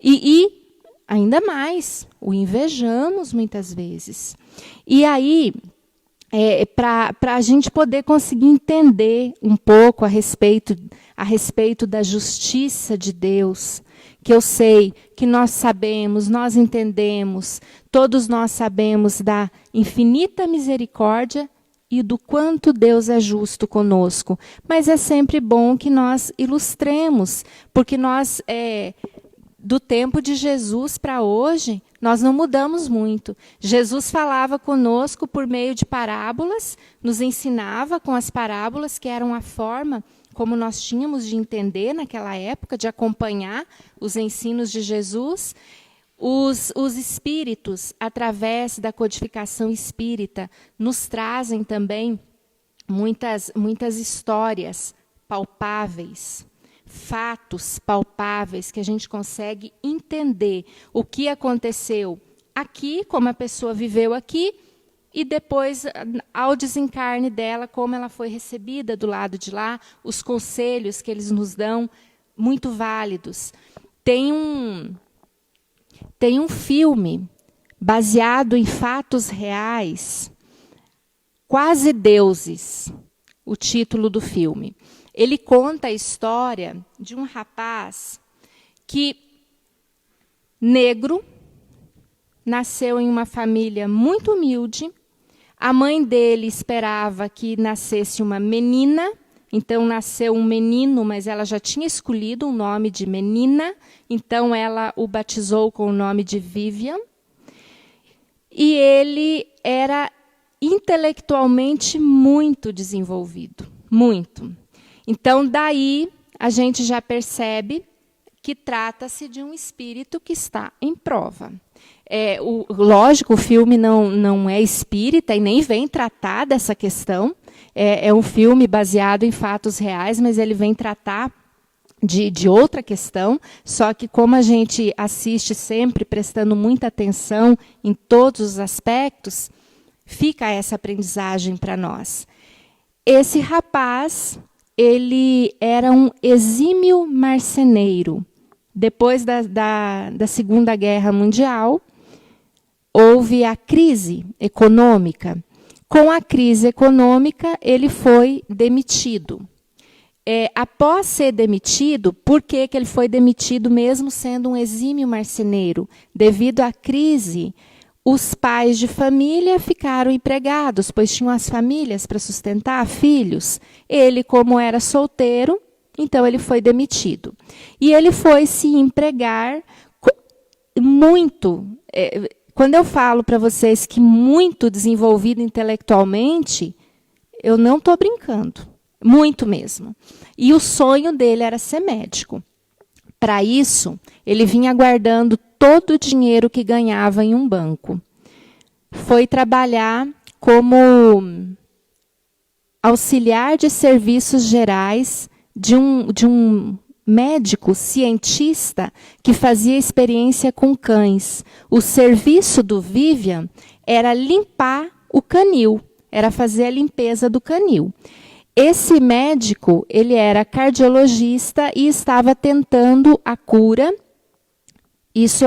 S3: E ainda mais, o invejamos muitas vezes. E aí, para a gente poder conseguir entender um pouco a respeito da justiça de Deus, que eu sei que nós sabemos, nós entendemos, todos nós sabemos da infinita misericórdia e do quanto Deus é justo conosco. Mas é sempre bom que nós ilustremos, porque nós, do tempo de Jesus para hoje, nós não mudamos muito. Jesus falava conosco por meio de parábolas, nos ensinava com as parábolas, que eram a forma como nós tínhamos de entender naquela época, de acompanhar os ensinos de Jesus. Os espíritos, através da codificação espírita, nos trazem também muitas histórias palpáveis, fatos palpáveis, que a gente consegue entender o que aconteceu aqui, como a pessoa viveu aqui, e depois, ao desencarne dela, como ela foi recebida do lado de lá, os conselhos que eles nos dão, muito válidos. Tem um filme baseado em fatos reais, Quase Deuses, o título do filme. Ele conta a história de um rapaz que, negro, nasceu em uma família muito humilde. A mãe dele esperava que nascesse uma menina, então nasceu um menino, mas ela já tinha escolhido um nome de menina, então ela o batizou com o nome de Vivian. E ele era intelectualmente muito desenvolvido, muito. Então, daí, a gente já percebe que trata-se de um espírito que está em prova. Lógico, o filme não é espírita e nem vem tratar dessa questão. É um filme baseado em fatos reais, mas ele vem tratar de outra questão. Só que, como a gente assiste sempre prestando muita atenção em todos os aspectos, fica essa aprendizagem para nós. Esse rapaz, ele era um exímio marceneiro. Depois da Segunda Guerra Mundial, houve a crise econômica. Com a crise econômica, ele foi demitido. Após ser demitido, por que ele foi demitido mesmo sendo um exímio marceneiro? Devido à crise, os pais de família ficaram empregados, pois tinham as famílias para sustentar filhos. Ele, como era solteiro, então ele foi demitido. E ele foi se empregar muito. Quando eu falo para vocês que muito desenvolvido intelectualmente, eu não estou brincando. Muito mesmo. E o sonho dele era ser médico. Para isso, ele vinha guardando todo o dinheiro que ganhava em um banco. Foi trabalhar como auxiliar de serviços gerais de um médico cientista que fazia experiência com cães. O serviço do Vivian era limpar o canil, era fazer a limpeza do canil. Esse médico, ele era cardiologista e estava tentando a cura. Isso,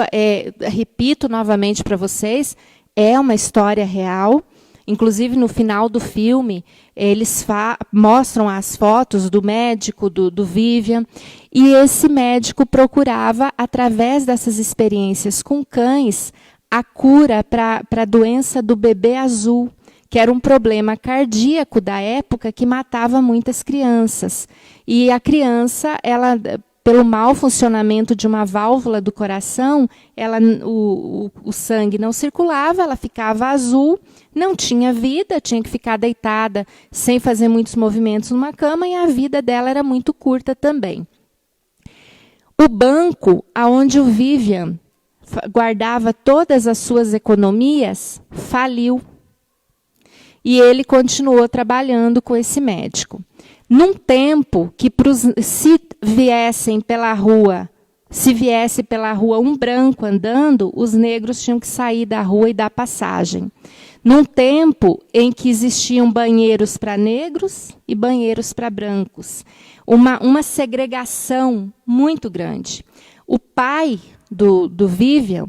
S3: repito novamente para vocês, é uma história real. Inclusive, no final do filme, eles mostram as fotos do médico, do Vivian. E esse médico procurava, através dessas experiências com cães, a cura para a doença do bebê azul, que era um problema cardíaco da época que matava muitas crianças. E a criança, ela pelo mau funcionamento de uma válvula do coração, o sangue não circulava, ela ficava azul, não tinha vida, tinha que ficar deitada sem fazer muitos movimentos numa cama, e a vida dela era muito curta também. O banco onde o Vivian guardava todas as suas economias faliu. E ele continuou trabalhando com esse médico. Num tempo que se viesse pela rua um branco andando, os negros tinham que sair da rua e dar passagem. Num tempo em que existiam banheiros para negros e banheiros para brancos. Uma segregação muito grande. O pai do Vivian,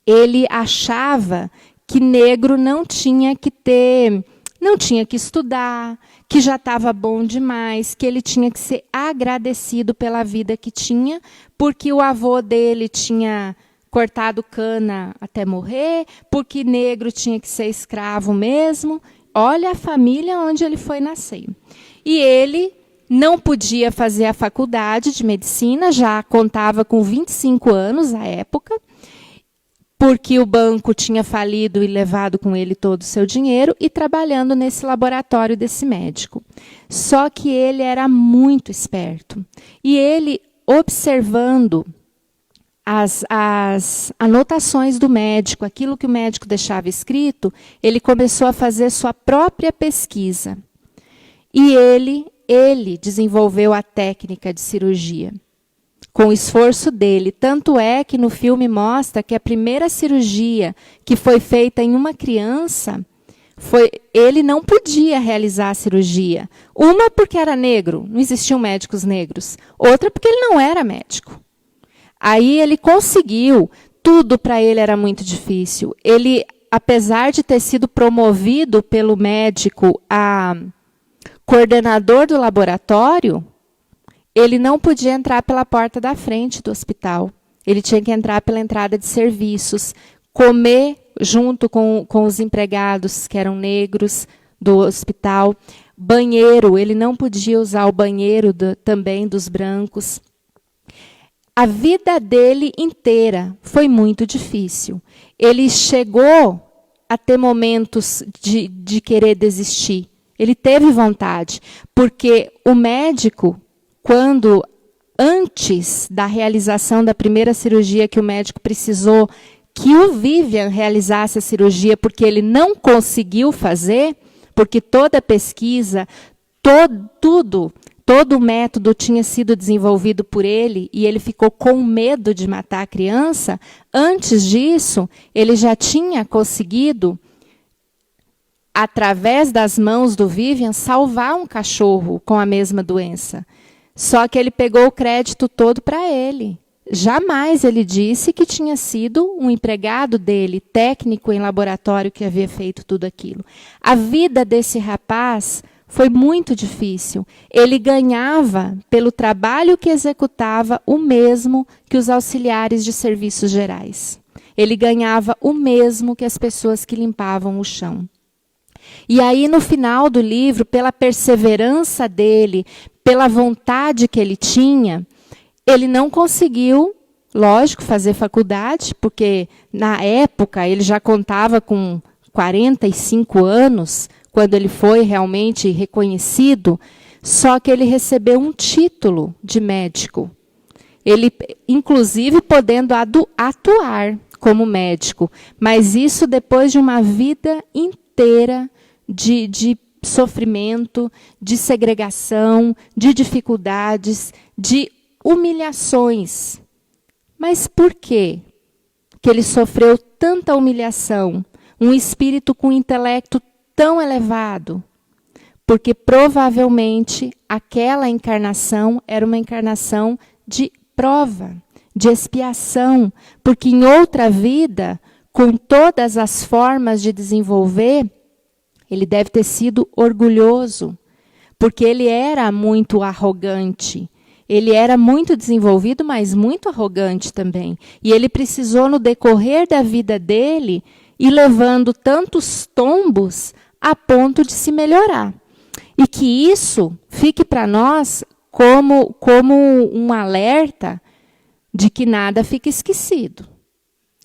S3: ele achava que negro não tinha que estudar, que já estava bom demais, que ele tinha que ser agradecido pela vida que tinha, porque o avô dele tinha cortado cana até morrer, porque negro tinha que ser escravo mesmo. Olha a família onde ele foi nascer. E ele não podia fazer a faculdade de medicina, já contava com 25 anos à época, porque o banco tinha falido e levado com ele todo o seu dinheiro, e trabalhando nesse laboratório desse médico. Só que ele era muito esperto. E ele, observando as anotações do médico, aquilo que o médico deixava escrito, ele começou a fazer sua própria pesquisa. E ele desenvolveu a técnica de cirurgia, com o esforço dele. Tanto é que no filme mostra que a primeira cirurgia que foi feita em uma criança, ele não podia realizar a cirurgia. Uma porque era negro, não existiam médicos negros. Outra porque ele não era médico. Aí ele conseguiu, tudo para ele era muito difícil. Ele, apesar de ter sido promovido pelo médico a coordenador do laboratório, ele não podia entrar pela porta da frente do hospital. Ele tinha que entrar pela entrada de serviços, comer junto com os empregados, que eram negros, do hospital. Banheiro, ele não podia usar o banheiro também dos brancos. A vida dele inteira foi muito difícil. Ele chegou a ter momentos de querer desistir. Ele teve vontade, porque o médico, antes da realização da primeira cirurgia, que o médico precisou que o Vivian realizasse a cirurgia, porque ele não conseguiu fazer, porque toda a pesquisa, todo o método tinha sido desenvolvido por ele, e ele ficou com medo de matar a criança. Antes disso, ele já tinha conseguido, através das mãos do Vivian, salvar um cachorro com a mesma doença. Só que ele pegou o crédito todo para ele. Jamais ele disse que tinha sido um empregado dele, técnico em laboratório, que havia feito tudo aquilo. A vida desse rapaz foi muito difícil. Ele ganhava, pelo trabalho que executava, o mesmo que os auxiliares de serviços gerais. Ele ganhava o mesmo que as pessoas que limpavam o chão. E aí, no final do livro, pela perseverança dele, pela vontade que ele tinha, ele não conseguiu, lógico, fazer faculdade, porque na época ele já contava com 45 anos, quando ele foi realmente reconhecido, só que ele recebeu um título de médico. Ele, inclusive, podendo atuar como médico, mas isso depois de uma vida inteira de sofrimento, de segregação, de dificuldades, de humilhações. Mas por quê que ele sofreu tanta humilhação? Um espírito com intelecto tão elevado? Porque provavelmente aquela encarnação era uma encarnação de prova, de expiação, porque em outra vida, com todas as formas de desenvolver, ele deve ter sido orgulhoso, porque ele era muito arrogante. Ele era muito desenvolvido, mas muito arrogante também. E ele precisou, no decorrer da vida dele, ir levando tantos tombos a ponto de se melhorar. E que isso fique para nós como um alerta de que nada fica esquecido.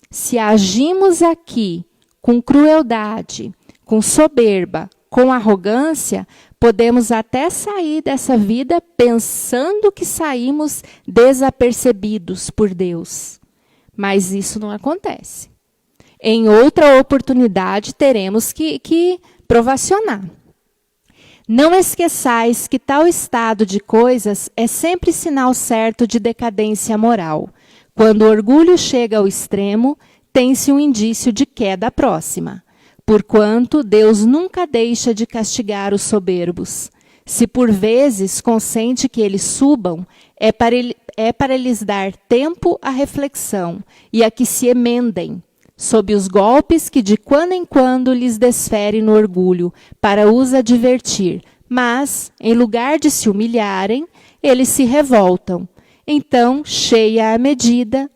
S3: Se agimos aqui com crueldade, com soberba, com arrogância, podemos até sair dessa vida pensando que saímos desapercebidos por Deus. Mas isso não acontece. Em outra oportunidade, teremos que provacionar. Não esqueçais que tal estado de coisas é sempre sinal certo de decadência moral. Quando o orgulho chega ao extremo, tem-se um indício de queda próxima. Porquanto Deus nunca deixa de castigar os soberbos. Se por vezes consente que eles subam, é para lhes dar tempo à reflexão e a que se emendem, sob os golpes que de quando em quando lhes desfere no orgulho, para os advertir. Mas, em lugar de se humilharem, eles se revoltam. Então, cheia a medida,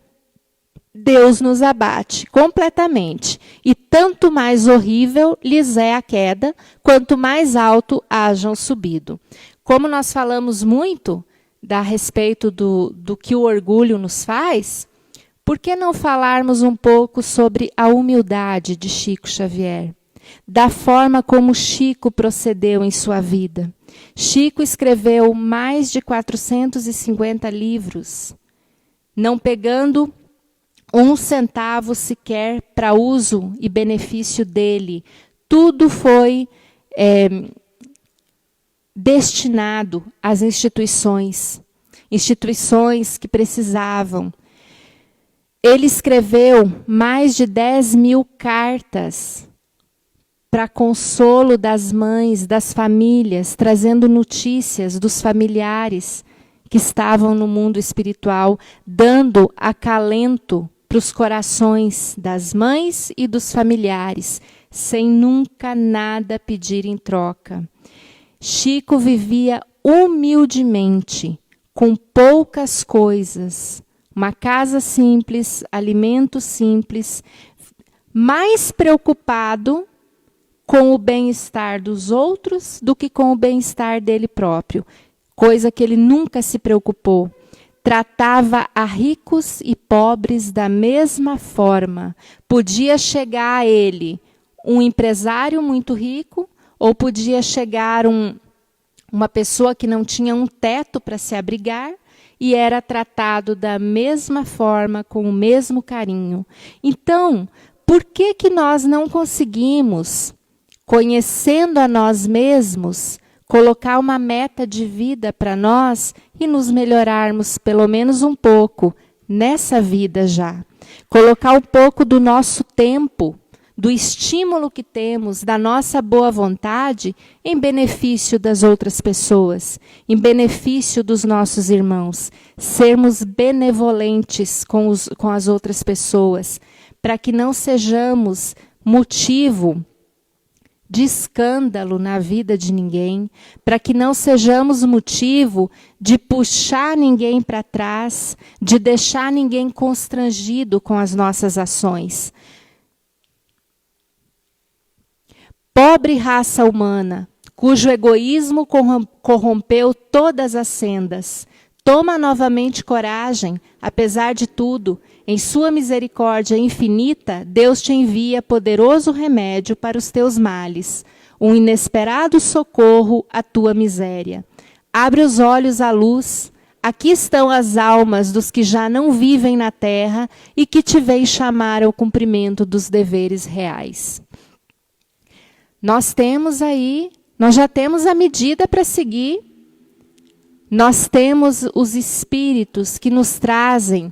S3: Deus nos abate completamente, e tanto mais horrível lhes é a queda, quanto mais alto hajam subido. Como nós falamos muito a respeito do que o orgulho nos faz, por que não falarmos um pouco sobre a humildade de Chico Xavier? Da forma como Chico procedeu em sua vida. Chico escreveu mais de 450 livros, não pegando um centavo sequer para uso e benefício dele. Tudo foi destinado às instituições que precisavam. Ele escreveu mais de 10.000 cartas para consolo das mães, das famílias, trazendo notícias dos familiares que estavam no mundo espiritual, dando acalento para os corações das mães e dos familiares, sem nunca nada pedir em troca. Chico vivia humildemente, com poucas coisas, uma casa simples, alimento simples, mais preocupado com o bem-estar dos outros do que com o bem-estar dele próprio, coisa que ele nunca se preocupou. Tratava a ricos e pobres da mesma forma. Podia chegar a ele um empresário muito rico, ou podia chegar uma pessoa que não tinha um teto para se abrigar, e era tratado da mesma forma, com o mesmo carinho. Então, por que nós não conseguimos, conhecendo a nós mesmos, colocar uma meta de vida para nós e nos melhorarmos pelo menos um pouco nessa vida já? Colocar um pouco do nosso tempo, do estímulo que temos, da nossa boa vontade, em benefício das outras pessoas, em benefício dos nossos irmãos. Sermos benevolentes com as outras pessoas, para que não sejamos motivo de escândalo na vida de ninguém, para que não sejamos motivo de puxar ninguém para trás, de deixar ninguém constrangido com as nossas ações. Pobre raça humana, cujo egoísmo corrompeu todas as sendas, toma novamente coragem, apesar de tudo. Em sua misericórdia infinita, Deus te envia poderoso remédio para os teus males, um inesperado socorro à tua miséria. Abre os olhos à luz. Aqui estão as almas dos que já não vivem na terra e que te vêm chamar ao cumprimento dos deveres reais. Nós já temos a medida para seguir. Nós temos os espíritos que nos trazem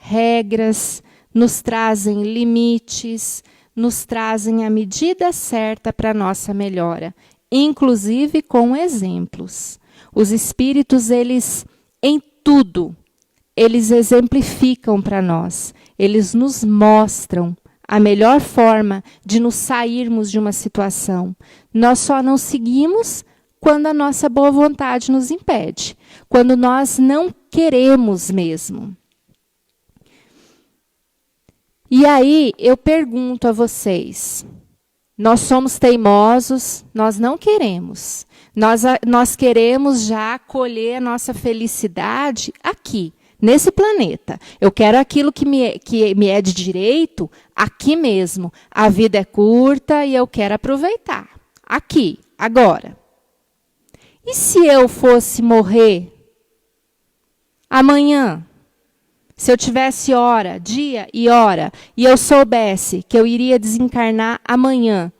S3: regras, nos trazem limites, nos trazem a medida certa para a nossa melhora, inclusive com exemplos. Os espíritos, eles, em tudo, eles exemplificam para nós, eles nos mostram a melhor forma de nos sairmos de uma situação. Nós só não seguimos quando a nossa boa vontade nos impede, quando nós não queremos mesmo. E aí eu pergunto a vocês, nós somos teimosos, nós não queremos. Nós queremos já colher a nossa felicidade aqui, nesse planeta. Eu quero aquilo que me é de direito aqui mesmo. A vida é curta e eu quero aproveitar. Aqui, agora. E se eu fosse morrer amanhã? Se eu tivesse hora, dia e hora, e eu soubesse que eu iria desencarnar amanhã,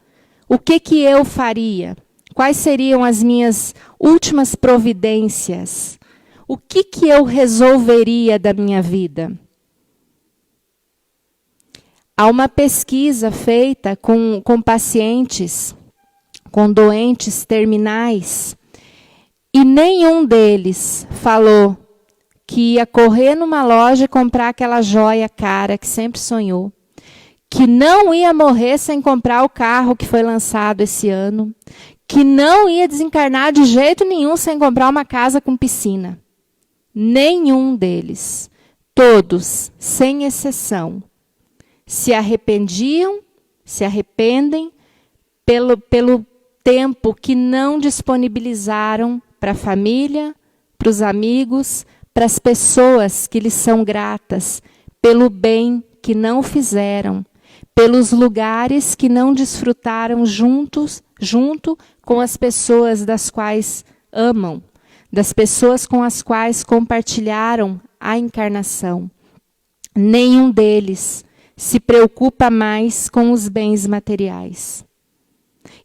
S3: o que eu faria? Quais seriam as minhas últimas providências? O que eu resolveria da minha vida? Há uma pesquisa feita com pacientes, com doentes terminais, e nenhum deles falou que ia correr numa loja e comprar aquela joia cara que sempre sonhou, que não ia morrer sem comprar o carro que foi lançado esse ano, que não ia desencarnar de jeito nenhum sem comprar uma casa com piscina. Nenhum deles, todos, sem exceção, se arrependiam, se arrependem pelo tempo que não disponibilizaram para a família, para os amigos, para as pessoas que lhes são gratas, pelo bem que não fizeram, pelos lugares que não desfrutaram junto com as pessoas das quais amam, das pessoas com as quais compartilharam a encarnação. Nenhum deles se preocupa mais com os bens materiais.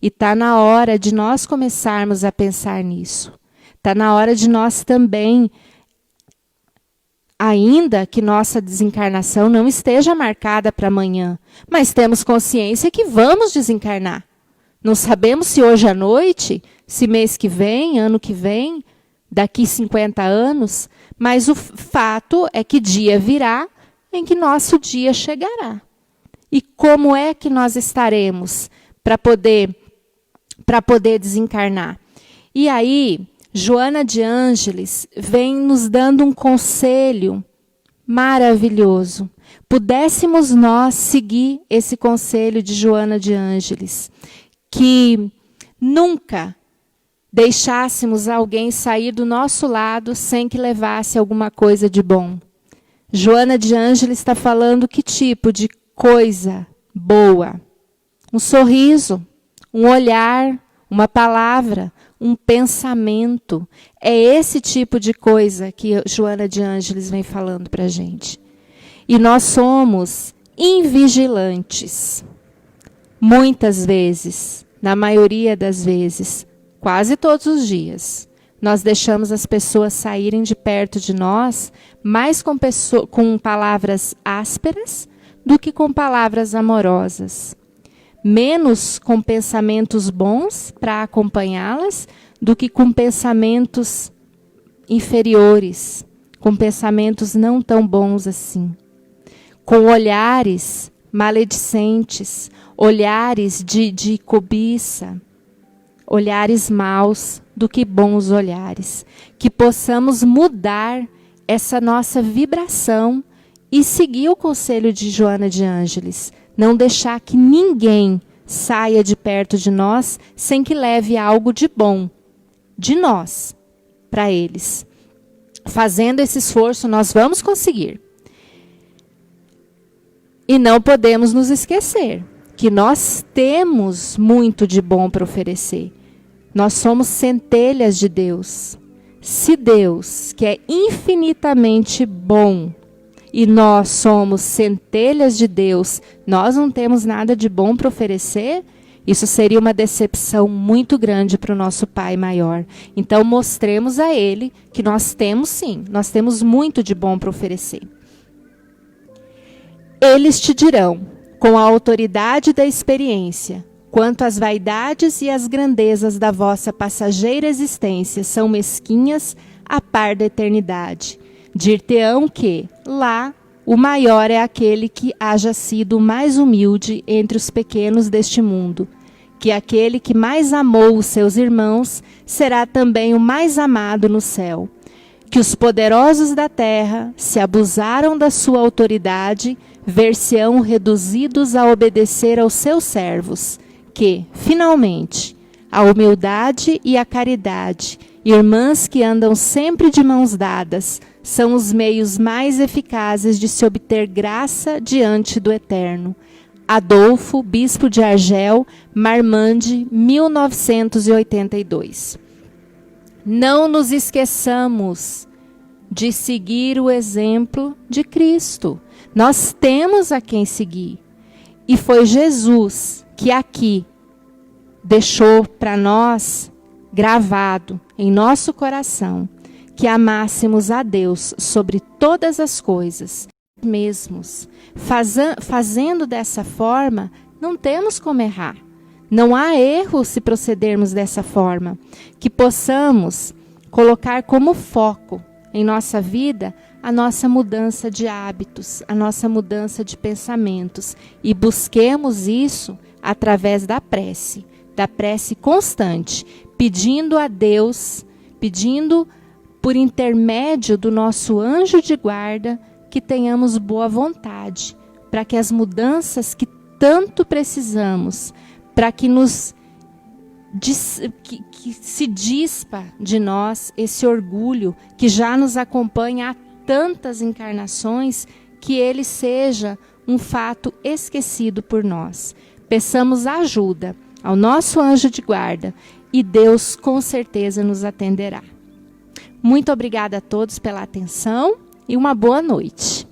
S3: E está na hora de nós começarmos a pensar nisso. Está na hora de nós também, ainda que nossa desencarnação não esteja marcada para amanhã, mas temos consciência que vamos desencarnar. Não sabemos se hoje à noite, se mês que vem, ano que vem, daqui 50 anos, mas o fato é que dia virá em que nosso dia chegará. E como é que nós estaremos para poder desencarnar? E aí, Joana de Ângeles vem nos dando um conselho maravilhoso. Pudéssemos nós seguir esse conselho de Joana de Ângeles, que nunca deixássemos alguém sair do nosso lado sem que levasse alguma coisa de bom. Joana de Ângeles está falando que tipo de coisa boa? Um sorriso, um olhar, uma palavra, um pensamento. É esse tipo de coisa que Joana de Ângeles vem falando para a gente. E nós somos invigilantes. Muitas vezes, na maioria das vezes, quase todos os dias, nós deixamos as pessoas saírem de perto de nós mais com palavras ásperas do que com palavras amorosas. Menos com pensamentos bons para acompanhá-las do que com pensamentos inferiores, com pensamentos não tão bons assim. Com olhares maledicentes, olhares de cobiça, olhares maus do que bons olhares. Que possamos mudar essa nossa vibração e seguir o conselho de Joana de Ângeles. Não deixar que ninguém saia de perto de nós sem que leve algo de bom de nós para eles. Fazendo esse esforço, nós vamos conseguir. E não podemos nos esquecer que nós temos muito de bom para oferecer. Nós somos centelhas de Deus. Se Deus, que é infinitamente bom, e nós somos centelhas de Deus, nós não temos nada de bom para oferecer, isso seria uma decepção muito grande para o nosso Pai maior. Então mostremos a Ele que nós temos sim, nós temos muito de bom para oferecer. Eles te dirão, com a autoridade da experiência, quanto as vaidades e as grandezas da vossa passageira existência são mesquinhas a par da eternidade. Dir-te-ão que, lá, o maior é aquele que haja sido mais humilde entre os pequenos deste mundo, que aquele que mais amou os seus irmãos será também o mais amado no céu, que os poderosos da terra, se abusaram da sua autoridade, ver-se-ão reduzidos a obedecer aos seus servos, que, finalmente, a humildade e a caridade, irmãs que andam sempre de mãos dadas, são os meios mais eficazes de se obter graça diante do Eterno. Adolfo, bispo de Argel, Marmande, 1982. Não nos esqueçamos de seguir o exemplo de Cristo. Nós temos a quem seguir. E foi Jesus que aqui deixou para nós, gravado em nosso coração, que amássemos a Deus sobre todas as coisas, mesmos. Fazendo dessa forma, não temos como errar. Não há erro se procedermos dessa forma. Que possamos colocar como foco em nossa vida a nossa mudança de hábitos, a nossa mudança de pensamentos. E busquemos isso através da prece constante, pedindo a Deus, pedindo por intermédio do nosso anjo de guarda, que tenhamos boa vontade, para que as mudanças que tanto precisamos, para que que se dispa de nós esse orgulho que já nos acompanha há tantas encarnações, que ele seja um fato esquecido por nós. Peçamos ajuda ao nosso anjo de guarda e Deus com certeza nos atenderá. Muito obrigada a todos pela atenção e uma boa noite.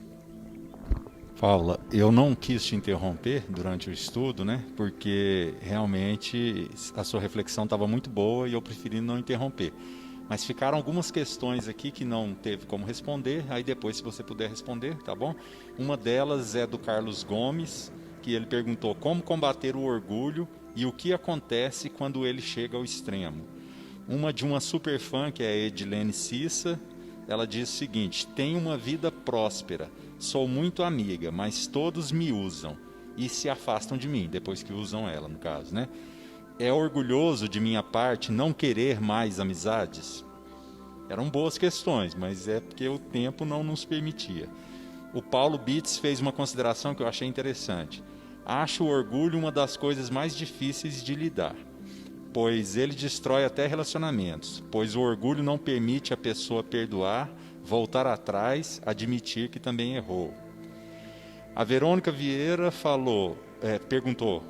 S2: Paula, eu não quis te interromper durante o estudo, né? Porque realmente a sua reflexão estava muito boa e eu preferi não interromper. Mas ficaram algumas questões aqui que não teve como responder, aí depois, se você puder responder, tá bom? Uma delas é do Carlos Gomes, que ele perguntou como combater o orgulho e o que acontece quando ele chega ao extremo. Uma de uma super fã, que é a Edilene Cissa, ela diz o seguinte: tenho uma vida próspera, sou muito amiga, mas todos me usam e se afastam de mim, depois que usam ela, no caso, né? É orgulhoso de minha parte não querer mais amizades? Eram boas questões, mas é porque o tempo não nos permitia. O Paulo Bitts fez uma consideração que eu achei interessante. Acho o orgulho uma das coisas mais difíceis de lidar, pois ele destrói até relacionamentos, pois o orgulho não permite a pessoa perdoar, voltar atrás, admitir que também errou. A Verônica Vieira perguntou,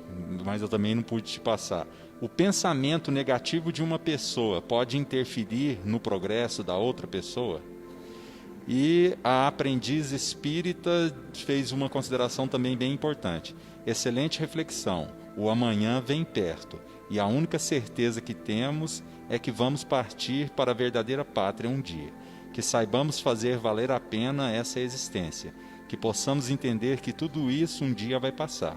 S2: mas eu também não pude te passar. O pensamento negativo de uma pessoa pode interferir no progresso da outra pessoa? E a aprendiz espírita fez uma consideração também bem importante. Excelente reflexão. O amanhã vem perto, e a única certeza que temos é que vamos partir para a verdadeira pátria um dia. Que saibamos fazer valer a pena essa existência. Que possamos entender que tudo isso um dia vai passar.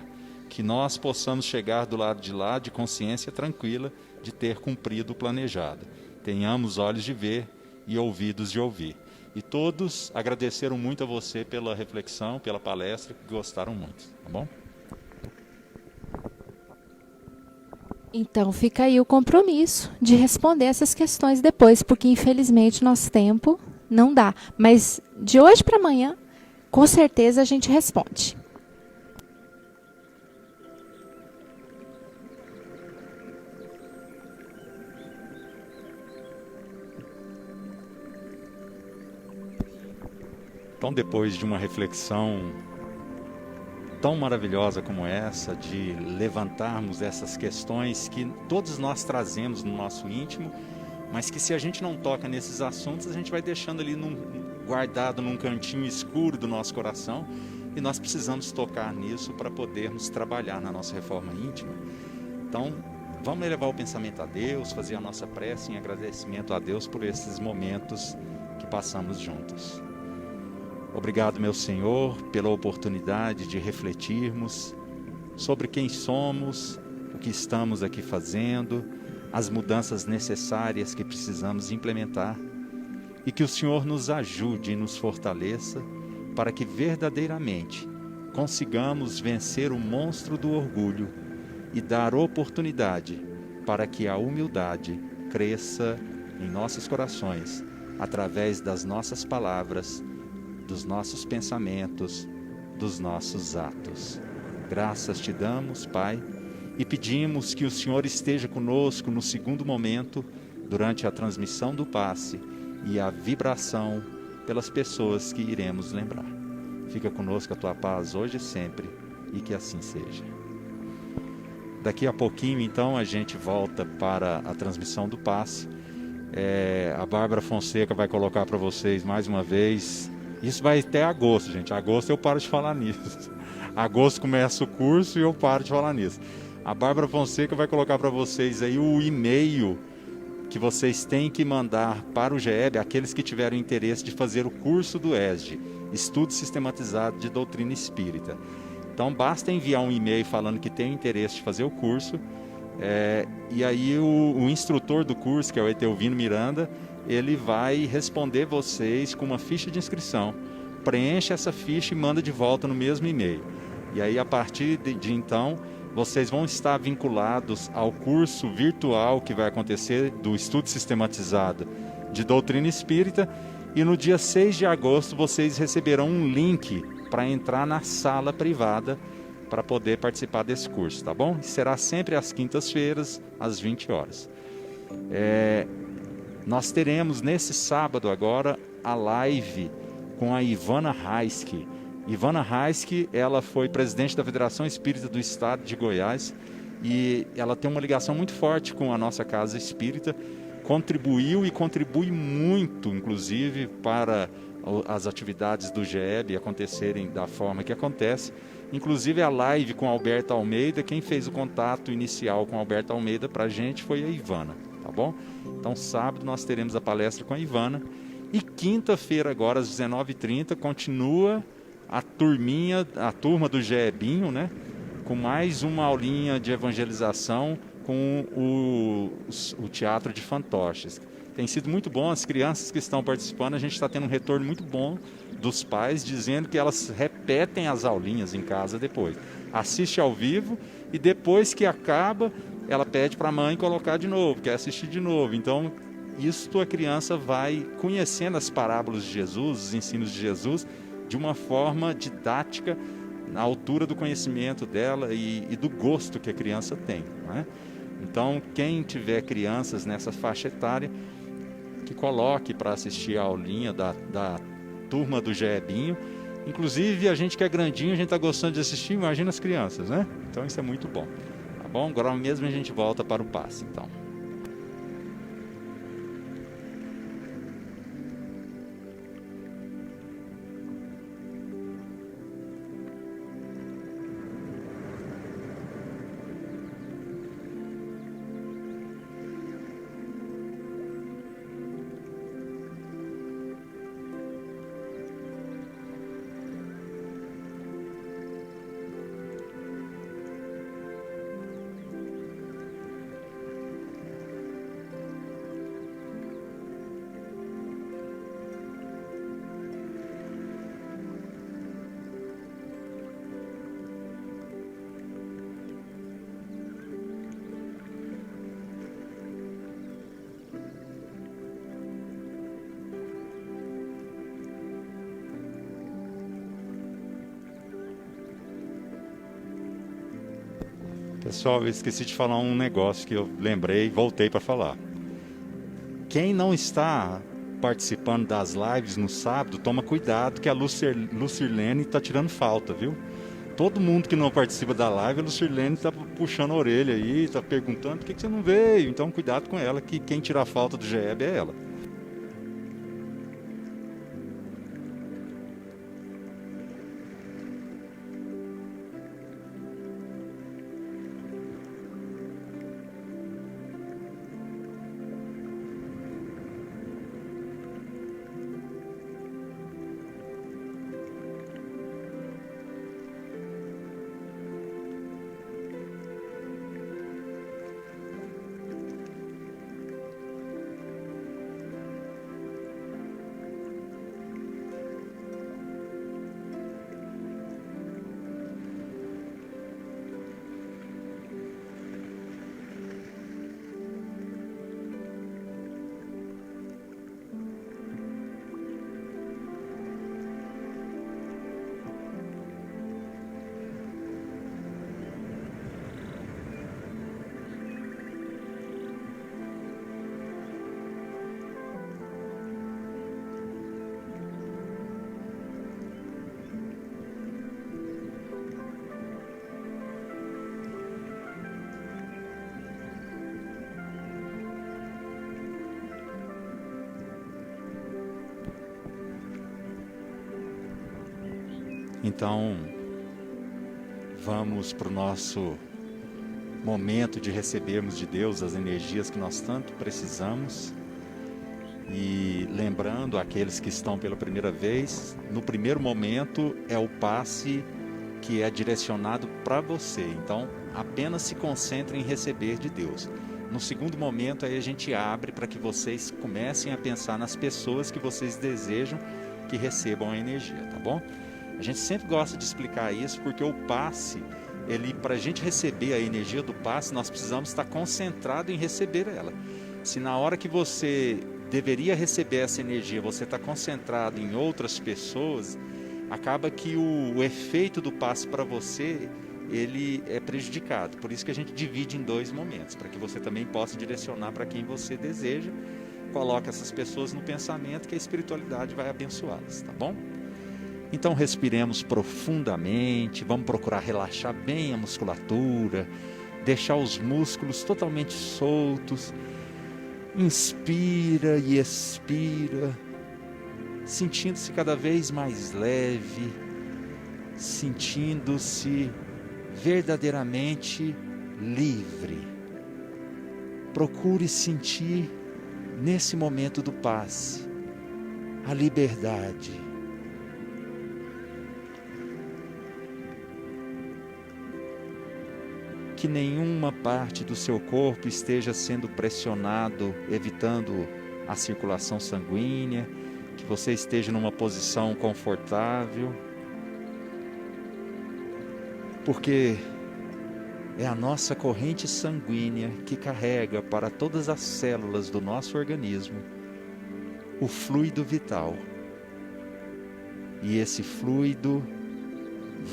S2: Que nós possamos chegar do lado de lá de consciência tranquila de ter cumprido o planejado. Tenhamos olhos de ver e ouvidos de ouvir. E todos agradeceram muito a você pela reflexão, pela palestra, que gostaram muito, tá bom?
S3: Então fica aí o compromisso de responder essas questões depois, porque infelizmente nosso tempo não dá. Mas de hoje para amanhã, com certeza a gente responde.
S2: Então, depois de uma reflexão tão maravilhosa como essa, de levantarmos essas questões que todos nós trazemos no nosso íntimo, mas que se a gente não toca nesses assuntos, a gente vai deixando ali guardado num cantinho escuro do nosso coração, e nós precisamos tocar nisso para podermos trabalhar na nossa reforma íntima. Então, vamos elevar o pensamento a Deus, fazer a nossa prece em agradecimento a Deus por esses momentos que passamos juntos. Obrigado, meu Senhor, pela oportunidade de refletirmos sobre quem somos, o que estamos aqui fazendo, as mudanças necessárias que precisamos implementar, e que o Senhor nos ajude e nos fortaleça para que verdadeiramente consigamos vencer o monstro do orgulho e dar oportunidade para que a humildade cresça em nossos corações através das nossas palavras, dos nossos pensamentos, dos nossos atos. Graças te damos, Pai, e pedimos que o Senhor esteja conosco no segundo momento, durante a transmissão do passe e a vibração pelas pessoas que iremos lembrar. Fica conosco a tua paz hoje e sempre, e que assim seja. Daqui a pouquinho, então, a gente volta para a transmissão do passe. A Bárbara Fonseca vai colocar para vocês mais uma vez. Isso vai até agosto, gente. Agosto eu paro de falar nisso. Agosto começa o curso e eu paro de falar nisso. A Bárbara Fonseca vai colocar para vocês aí o e-mail que vocês têm que mandar para o GEB, aqueles que tiveram interesse de fazer o curso do ESD, Estudo Sistematizado de Doutrina Espírita. Então basta enviar um e-mail falando que tem interesse de fazer o curso, e aí o instrutor do curso, que é o Etelvino Miranda, ele vai responder vocês com uma ficha de inscrição. Preenche essa ficha e manda de volta no mesmo e-mail. E aí, a partir de então, vocês vão estar vinculados ao curso virtual que vai acontecer do Estudo Sistematizado de Doutrina Espírita, e no dia 6 de agosto vocês receberão um link para entrar na sala privada para poder participar desse curso, tá bom? Será sempre às quintas-feiras, às 20 horas. Nós teremos nesse sábado agora a live com a Ivana Raiski. Ivana Raiski, ela foi presidente da Federação Espírita do Estado de Goiás e ela tem uma ligação muito forte com a nossa Casa Espírita, contribuiu e contribui muito, inclusive, para as atividades do GEB acontecerem da forma que acontece. Inclusive a live com Alberto Almeida, quem fez o contato inicial com Alberto Almeida para a gente foi a Ivana, tá bom? Então sábado nós teremos a palestra com a Ivana e quinta-feira agora às 19h30 continua a turma do GEBinho, né? Com mais uma aulinha de evangelização com o Teatro de Fantoches. Tem sido muito bom, as crianças que estão participando, a gente está tendo um retorno muito bom dos pais, dizendo que elas repetem as aulinhas em casa depois. Assiste ao vivo e depois que acaba, ela pede para a mãe colocar de novo, quer assistir de novo. Então, isso a criança vai conhecendo as parábolas de Jesus, os ensinos de Jesus, de uma forma didática, na altura do conhecimento dela e do gosto que a criança tem, não é? Então, quem tiver crianças nessa faixa etária, que coloque para assistir a aulinha da turma do GEBinho. Inclusive, a gente que é grandinho, a gente está gostando de assistir, imagina as crianças, né? Então, isso é muito bom. Tá bom? Agora mesmo a gente volta para o passe, então. Pessoal, eu esqueci de falar um negócio que eu lembrei e voltei para falar. Quem não está participando das lives no sábado, toma cuidado que a Lucirlene está tirando falta, viu? Todo mundo que não participa da live, a Lucirlene está puxando a orelha aí, está perguntando por que você não veio. Então cuidado com ela, que quem tira a falta do GEB é ela. Então, vamos para o nosso momento de recebermos de Deus as energias que nós tanto precisamos. E lembrando aqueles que estão pela primeira vez, no primeiro momento é o passe que é direcionado para você. Então, apenas se concentre em receber de Deus. No segundo momento, aí a gente abre para que vocês comecem a pensar nas pessoas que vocês desejam que recebam a energia, tá bom? A gente sempre gosta de explicar isso, porque o passe, para a gente receber a energia do passe, nós precisamos estar concentrado em receber ela. Se na hora que você deveria receber essa energia, você está concentrado em outras pessoas, acaba que o efeito do passe para você, ele é prejudicado. Por isso que a gente divide em 2 momentos, para que você também possa direcionar para quem você deseja. Coloque essas pessoas no pensamento que a espiritualidade vai abençoá-las, tá bom? Então respiremos profundamente, vamos procurar relaxar bem a musculatura, deixar os músculos totalmente soltos. Inspira e expira, sentindo-se cada vez mais leve, sentindo-se verdadeiramente livre. Procure sentir nesse momento do passe a liberdade. Que nenhuma parte do seu corpo esteja sendo pressionado, evitando a circulação sanguínea, que você esteja numa posição confortável, porque é a nossa corrente sanguínea que carrega para todas as células do nosso organismo o fluido vital. E esse fluido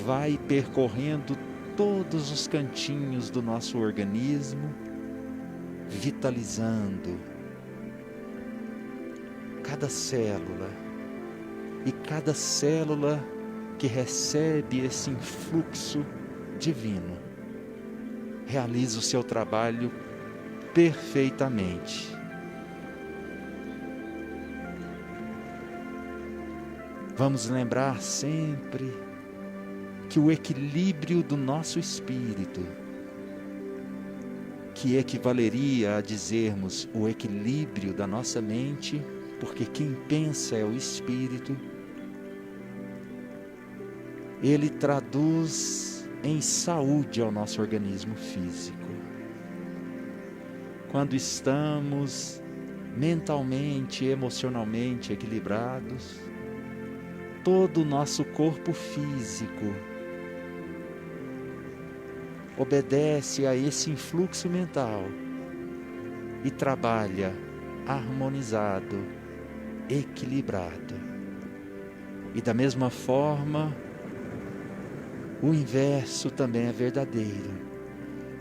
S2: vai percorrendo todos os cantinhos do nosso organismo, vitalizando cada célula. E cada célula que recebe esse influxo divino realiza o seu trabalho perfeitamente. Vamos lembrar sempre que o equilíbrio do nosso espírito, que equivaleria a dizermos o equilíbrio da nossa mente, porque quem pensa é o espírito, ele traduz em saúde ao nosso organismo físico. Quando estamos mentalmente e emocionalmente equilibrados, todo o nosso corpo físico obedece a esse influxo mental e trabalha harmonizado, equilibrado. E da mesma forma, o inverso também é verdadeiro.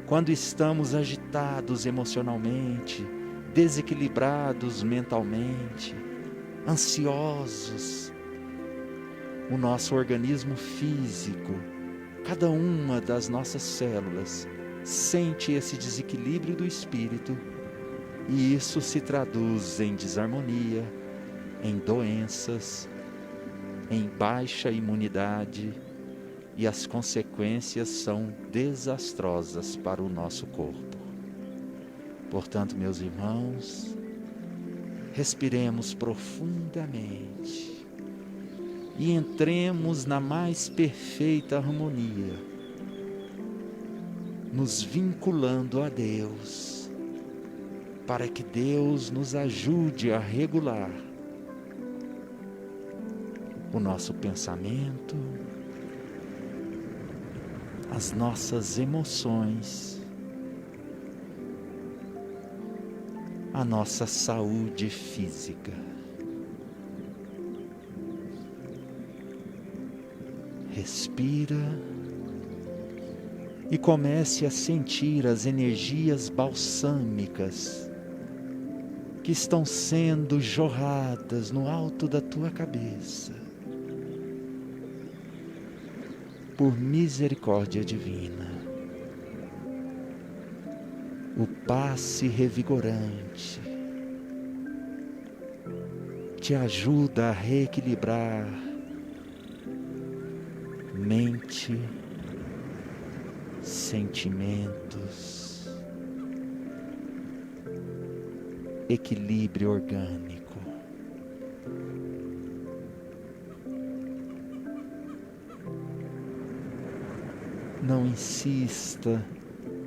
S2: Quando estamos agitados emocionalmente, desequilibrados mentalmente, ansiosos, o nosso organismo físico, cada uma das nossas células sente esse desequilíbrio do espírito, e isso se traduz em desarmonia, em doenças, em baixa imunidade, e as consequências são desastrosas para o nosso corpo. Portanto, meus irmãos, respiremos profundamente e entremos na mais perfeita harmonia, nos vinculando a Deus, para que Deus nos ajude a regular o nosso pensamento, as nossas emoções, a nossa saúde física. Respira e comece a sentir as energias balsâmicas que estão sendo jorradas no alto da tua cabeça, por misericórdia divina. O passe revigorante te ajuda a reequilibrar mente, sentimentos, equilíbrio orgânico. Não insista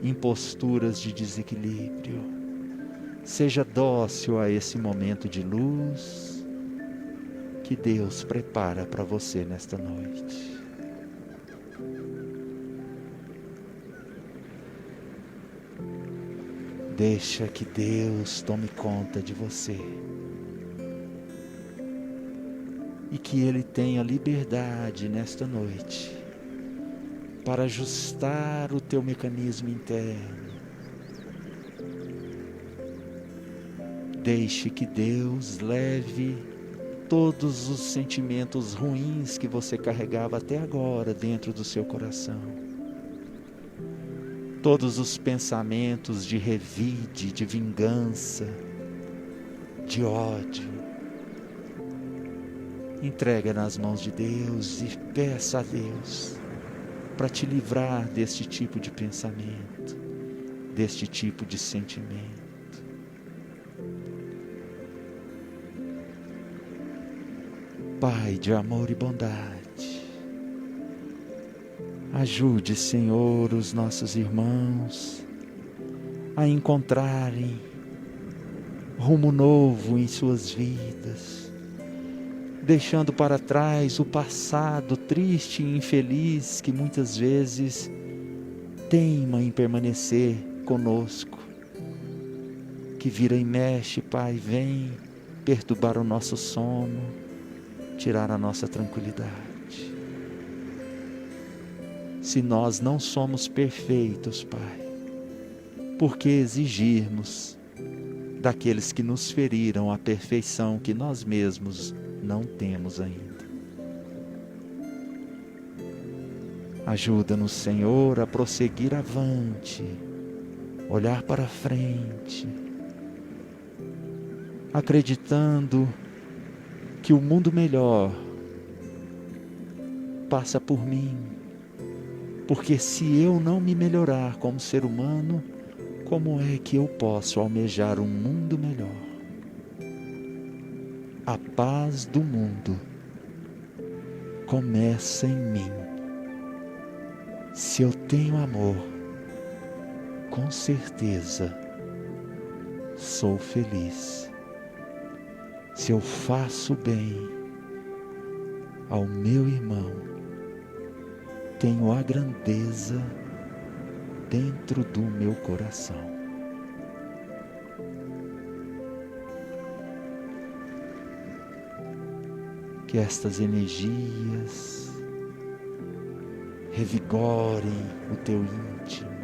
S2: em posturas de desequilíbrio. Seja dócil a esse momento de luz que Deus prepara para você nesta noite. Deixa que Deus tome conta de você. E que Ele tenha liberdade nesta noite para ajustar o teu mecanismo interno. Deixe que Deus leve todos os sentimentos ruins que você carregava até agora dentro do seu coração. Todos os pensamentos de revide, de vingança, de ódio. Entrega nas mãos de Deus e peça a Deus para te livrar deste tipo de pensamento, deste tipo de sentimento. Pai de amor e bondade, ajude, Senhor, os nossos irmãos a encontrarem rumo novo em suas vidas, deixando para trás o passado triste e infeliz que muitas vezes teima em permanecer conosco, que vira e mexe, Pai, vem perturbar o nosso sono, tirar a nossa tranquilidade. Se nós não somos perfeitos, Pai, por que exigirmos daqueles que nos feriram a perfeição que nós mesmos não temos ainda? Ajuda-nos, Senhor, a prosseguir avante, olhar para frente, acreditando que o mundo melhor passa por mim, porque se eu não me melhorar como ser humano, como é que eu posso almejar um mundo melhor? A paz do mundo começa em mim. Se eu tenho amor, com certeza sou feliz. Se eu faço bem ao meu irmão, tenho a grandeza dentro do meu coração. Que estas energias revigorem o teu íntimo.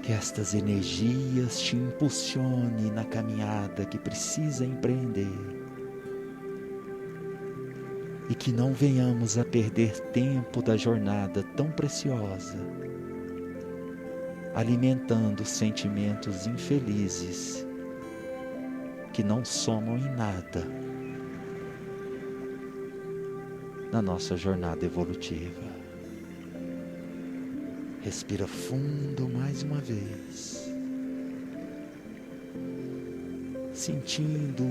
S2: Que estas energias te impulsionem na caminhada que precisa empreender. E que não venhamos a perder tempo da jornada tão preciosa, alimentando sentimentos infelizes que não somam em nada na nossa jornada evolutiva. Respira fundo mais uma vez, sentindo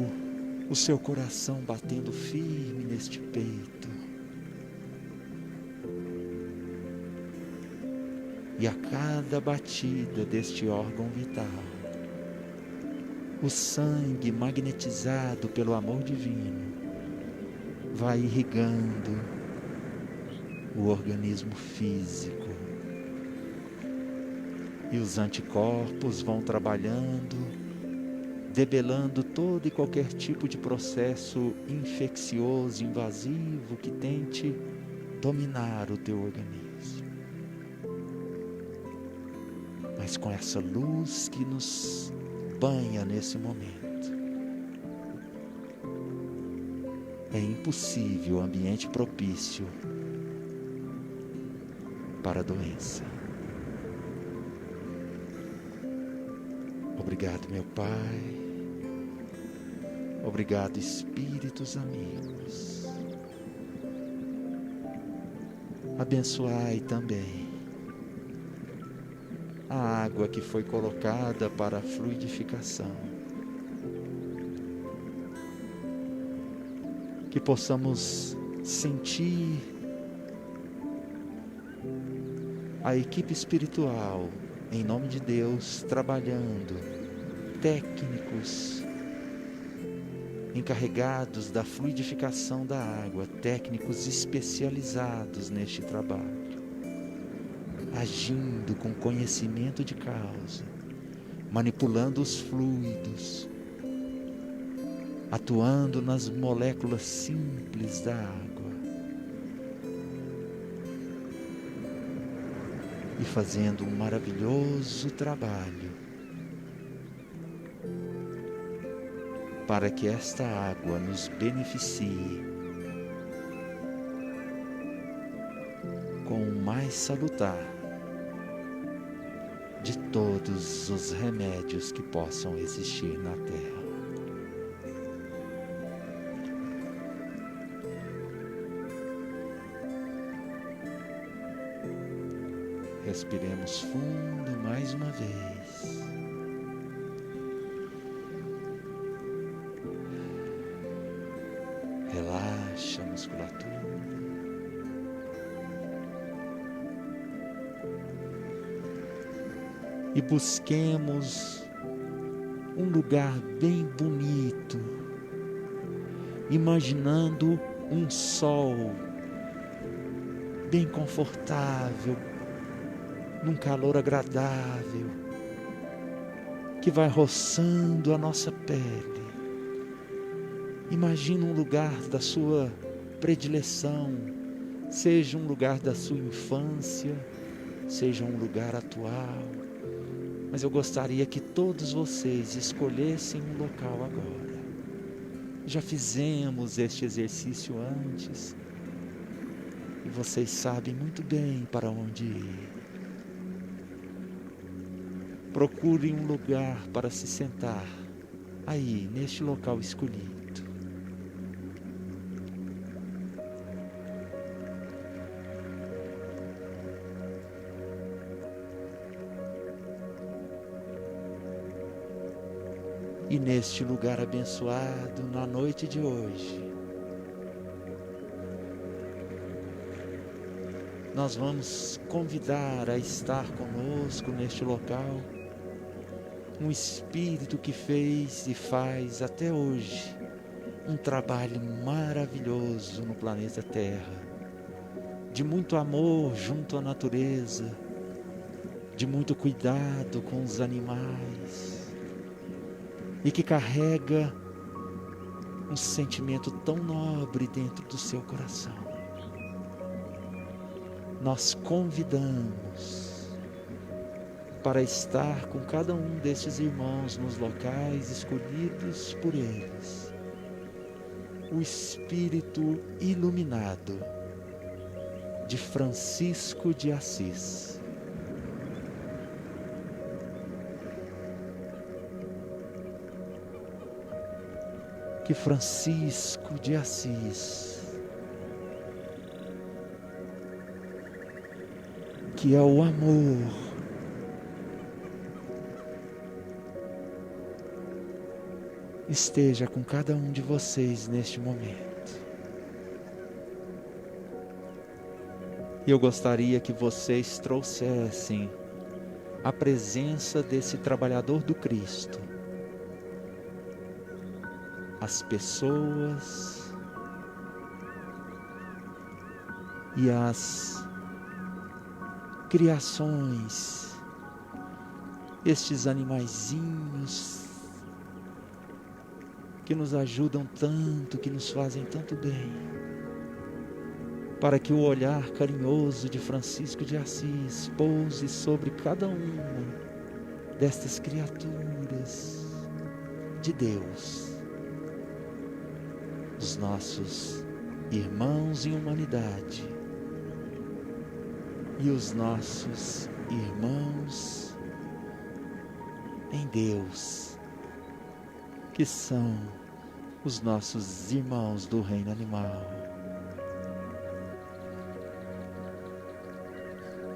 S2: o seu coração batendo firme neste peito. E a cada batida deste órgão vital, o sangue magnetizado pelo amor divino vai irrigando o organismo físico. E os anticorpos vão trabalhando, debelando todo e qualquer tipo de processo infeccioso, invasivo que tente dominar o teu organismo. Mas com essa luz que nos banha nesse momento, é impossível ambiente propício para a doença. Obrigado, meu Pai. Obrigado, Espíritos amigos. abençoai também a água que foi colocada para a fluidificação. Que possamos sentir a equipe espiritual, em nome de Deus, trabalhando, técnicos encarregados da fluidificação da água, técnicos especializados neste trabalho, agindo com conhecimento de causa, manipulando os fluidos, atuando nas moléculas simples da água e fazendo um maravilhoso trabalho para que esta água nos beneficie com o mais salutar de todos os remédios que possam existir na terra. Respiremos fundo mais uma vez. Relaxa a musculatura. E busquemos um lugar bem bonito, imaginando um sol bem confortável, num calor agradável, que vai roçando a nossa pele. Imagina um lugar da sua predileção, seja um lugar da sua infância, seja um lugar atual, mas eu gostaria que todos vocês escolhessem um local agora. Já fizemos este exercício antes, e vocês sabem muito bem para onde ir. Procurem um lugar para se sentar, aí, neste local escolhido. E neste lugar abençoado, na noite de hoje, nós vamos convidar a estar conosco neste local um espírito que fez e faz até hoje um trabalho maravilhoso no planeta Terra, de muito amor junto à natureza, de muito cuidado com os animais, e que carrega um sentimento tão nobre dentro do seu coração. Nós convidamos para estar com cada um destes irmãos nos locais escolhidos por eles, o Espírito iluminado de Francisco de Assis. Que Francisco de Assis, que é o amor, esteja com cada um de vocês neste momento. E eu gostaria que vocês trouxessem a presença desse trabalhador do Cristo, as pessoas e as criações, estes animaizinhos que nos ajudam tanto, que nos fazem tanto bem, para que o olhar carinhoso de Francisco de Assis pouse sobre cada uma destas criaturas de Deus, os nossos irmãos em humanidade e os nossos irmãos em Deus, que são os nossos irmãos do reino animal.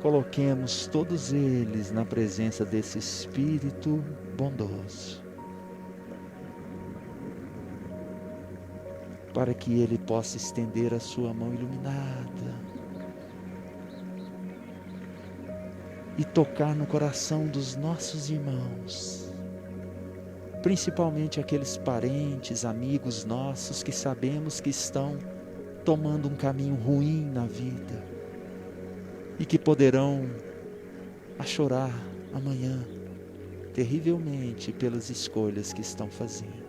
S2: coloquemos todos eles na presença desse Espírito bondoso, para que Ele possa estender a sua mão iluminada e tocar no coração dos nossos irmãos, principalmente aqueles parentes, amigos nossos que sabemos que estão tomando um caminho ruim na vida e que poderão chorar amanhã terrivelmente pelas escolhas que estão fazendo.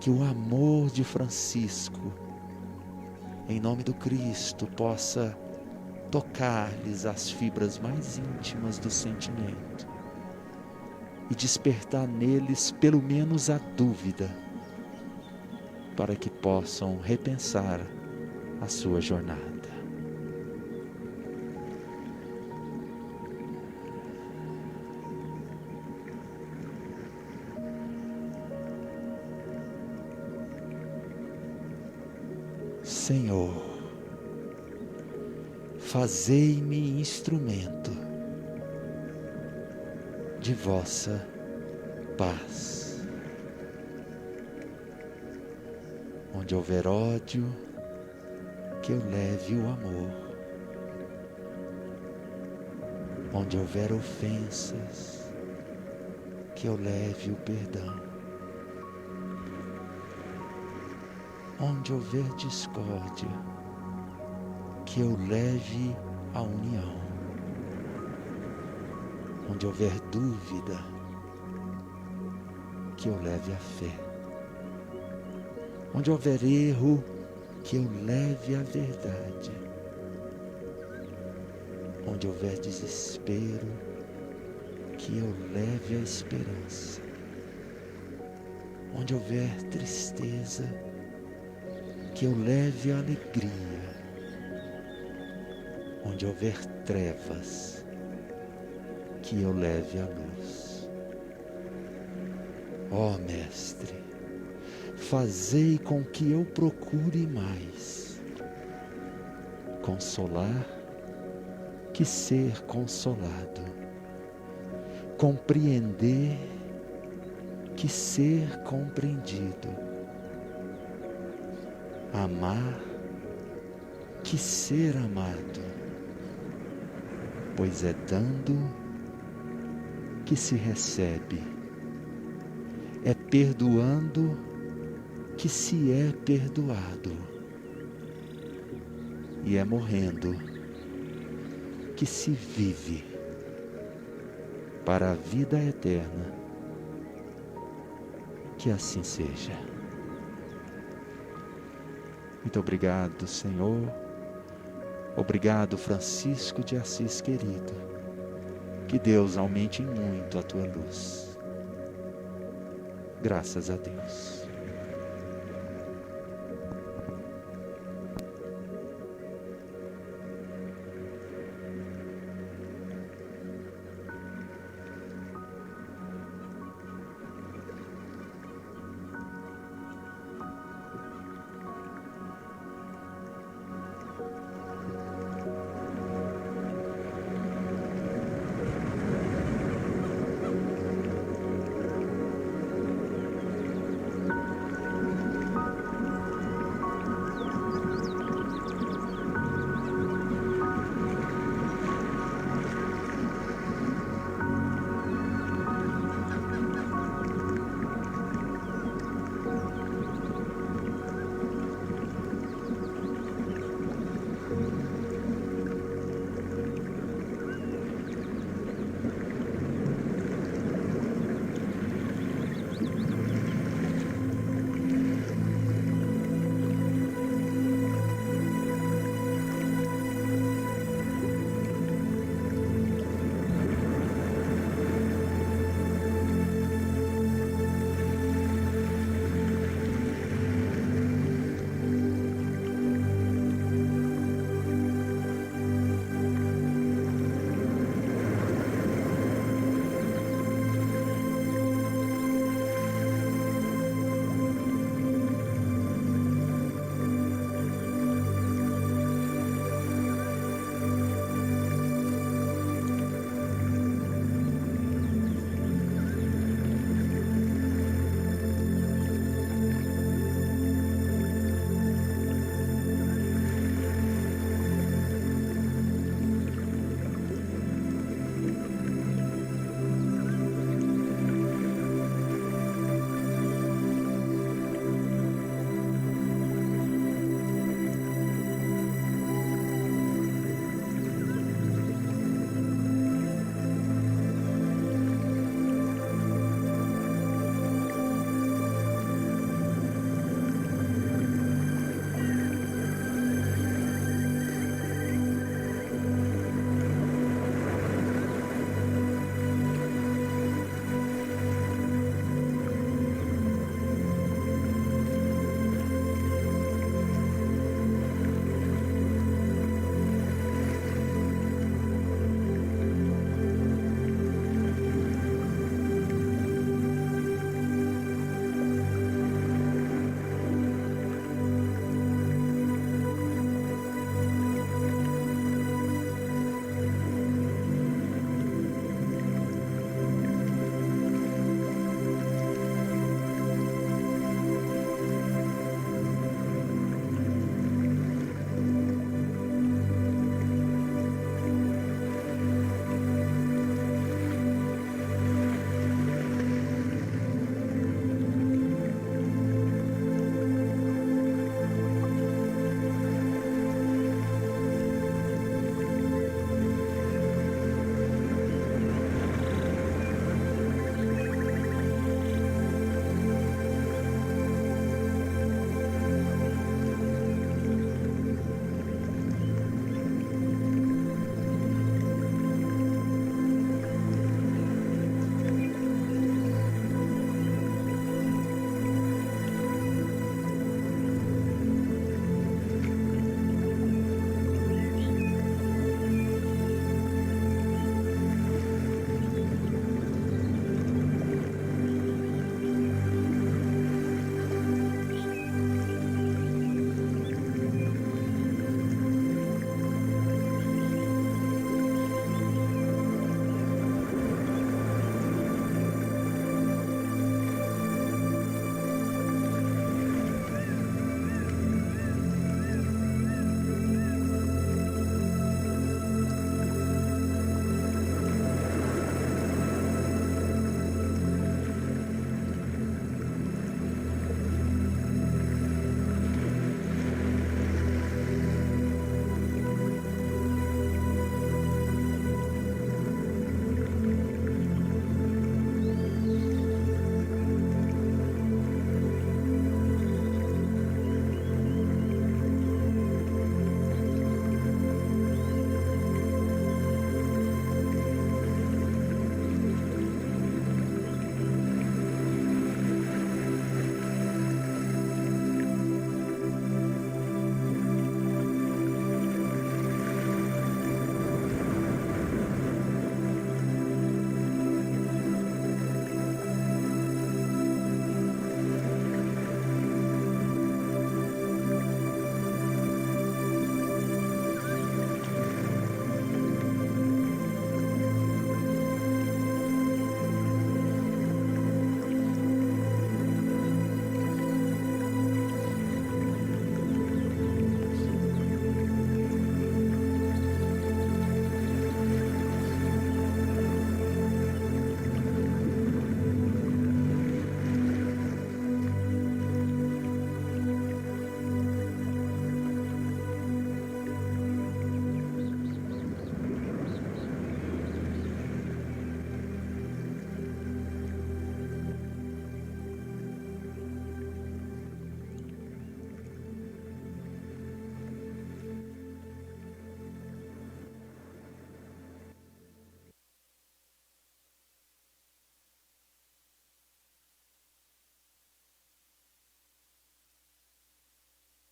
S2: Que o amor de Francisco, em nome do Cristo, possa tocar-lhes as fibras mais íntimas do sentimento e despertar neles pelo menos a dúvida, para que possam repensar a sua jornada. Senhor, fazei-me instrumento de vossa paz. Onde houver ódio, que eu leve o amor. Onde houver ofensas, que eu leve o perdão. Onde houver discórdia, que eu leve a união. Onde houver dúvida, que eu leve a fé. Onde houver erro, que eu leve a verdade. Onde houver desespero, que eu leve a esperança. Onde houver tristeza, que eu leve a alegria. Onde houver trevas, que eu leve a luz. Ó Mestre, fazei com que eu procure mais consolar que ser consolado, compreender que ser compreendido, amar que ser amado, pois é dando que se recebe, é perdoando que se é perdoado, e é morrendo que se vive para a vida eterna. Que assim seja. Muito obrigado, Senhor. Obrigado, Francisco de Assis querido. Que Deus aumente muito a tua luz. Graças a Deus.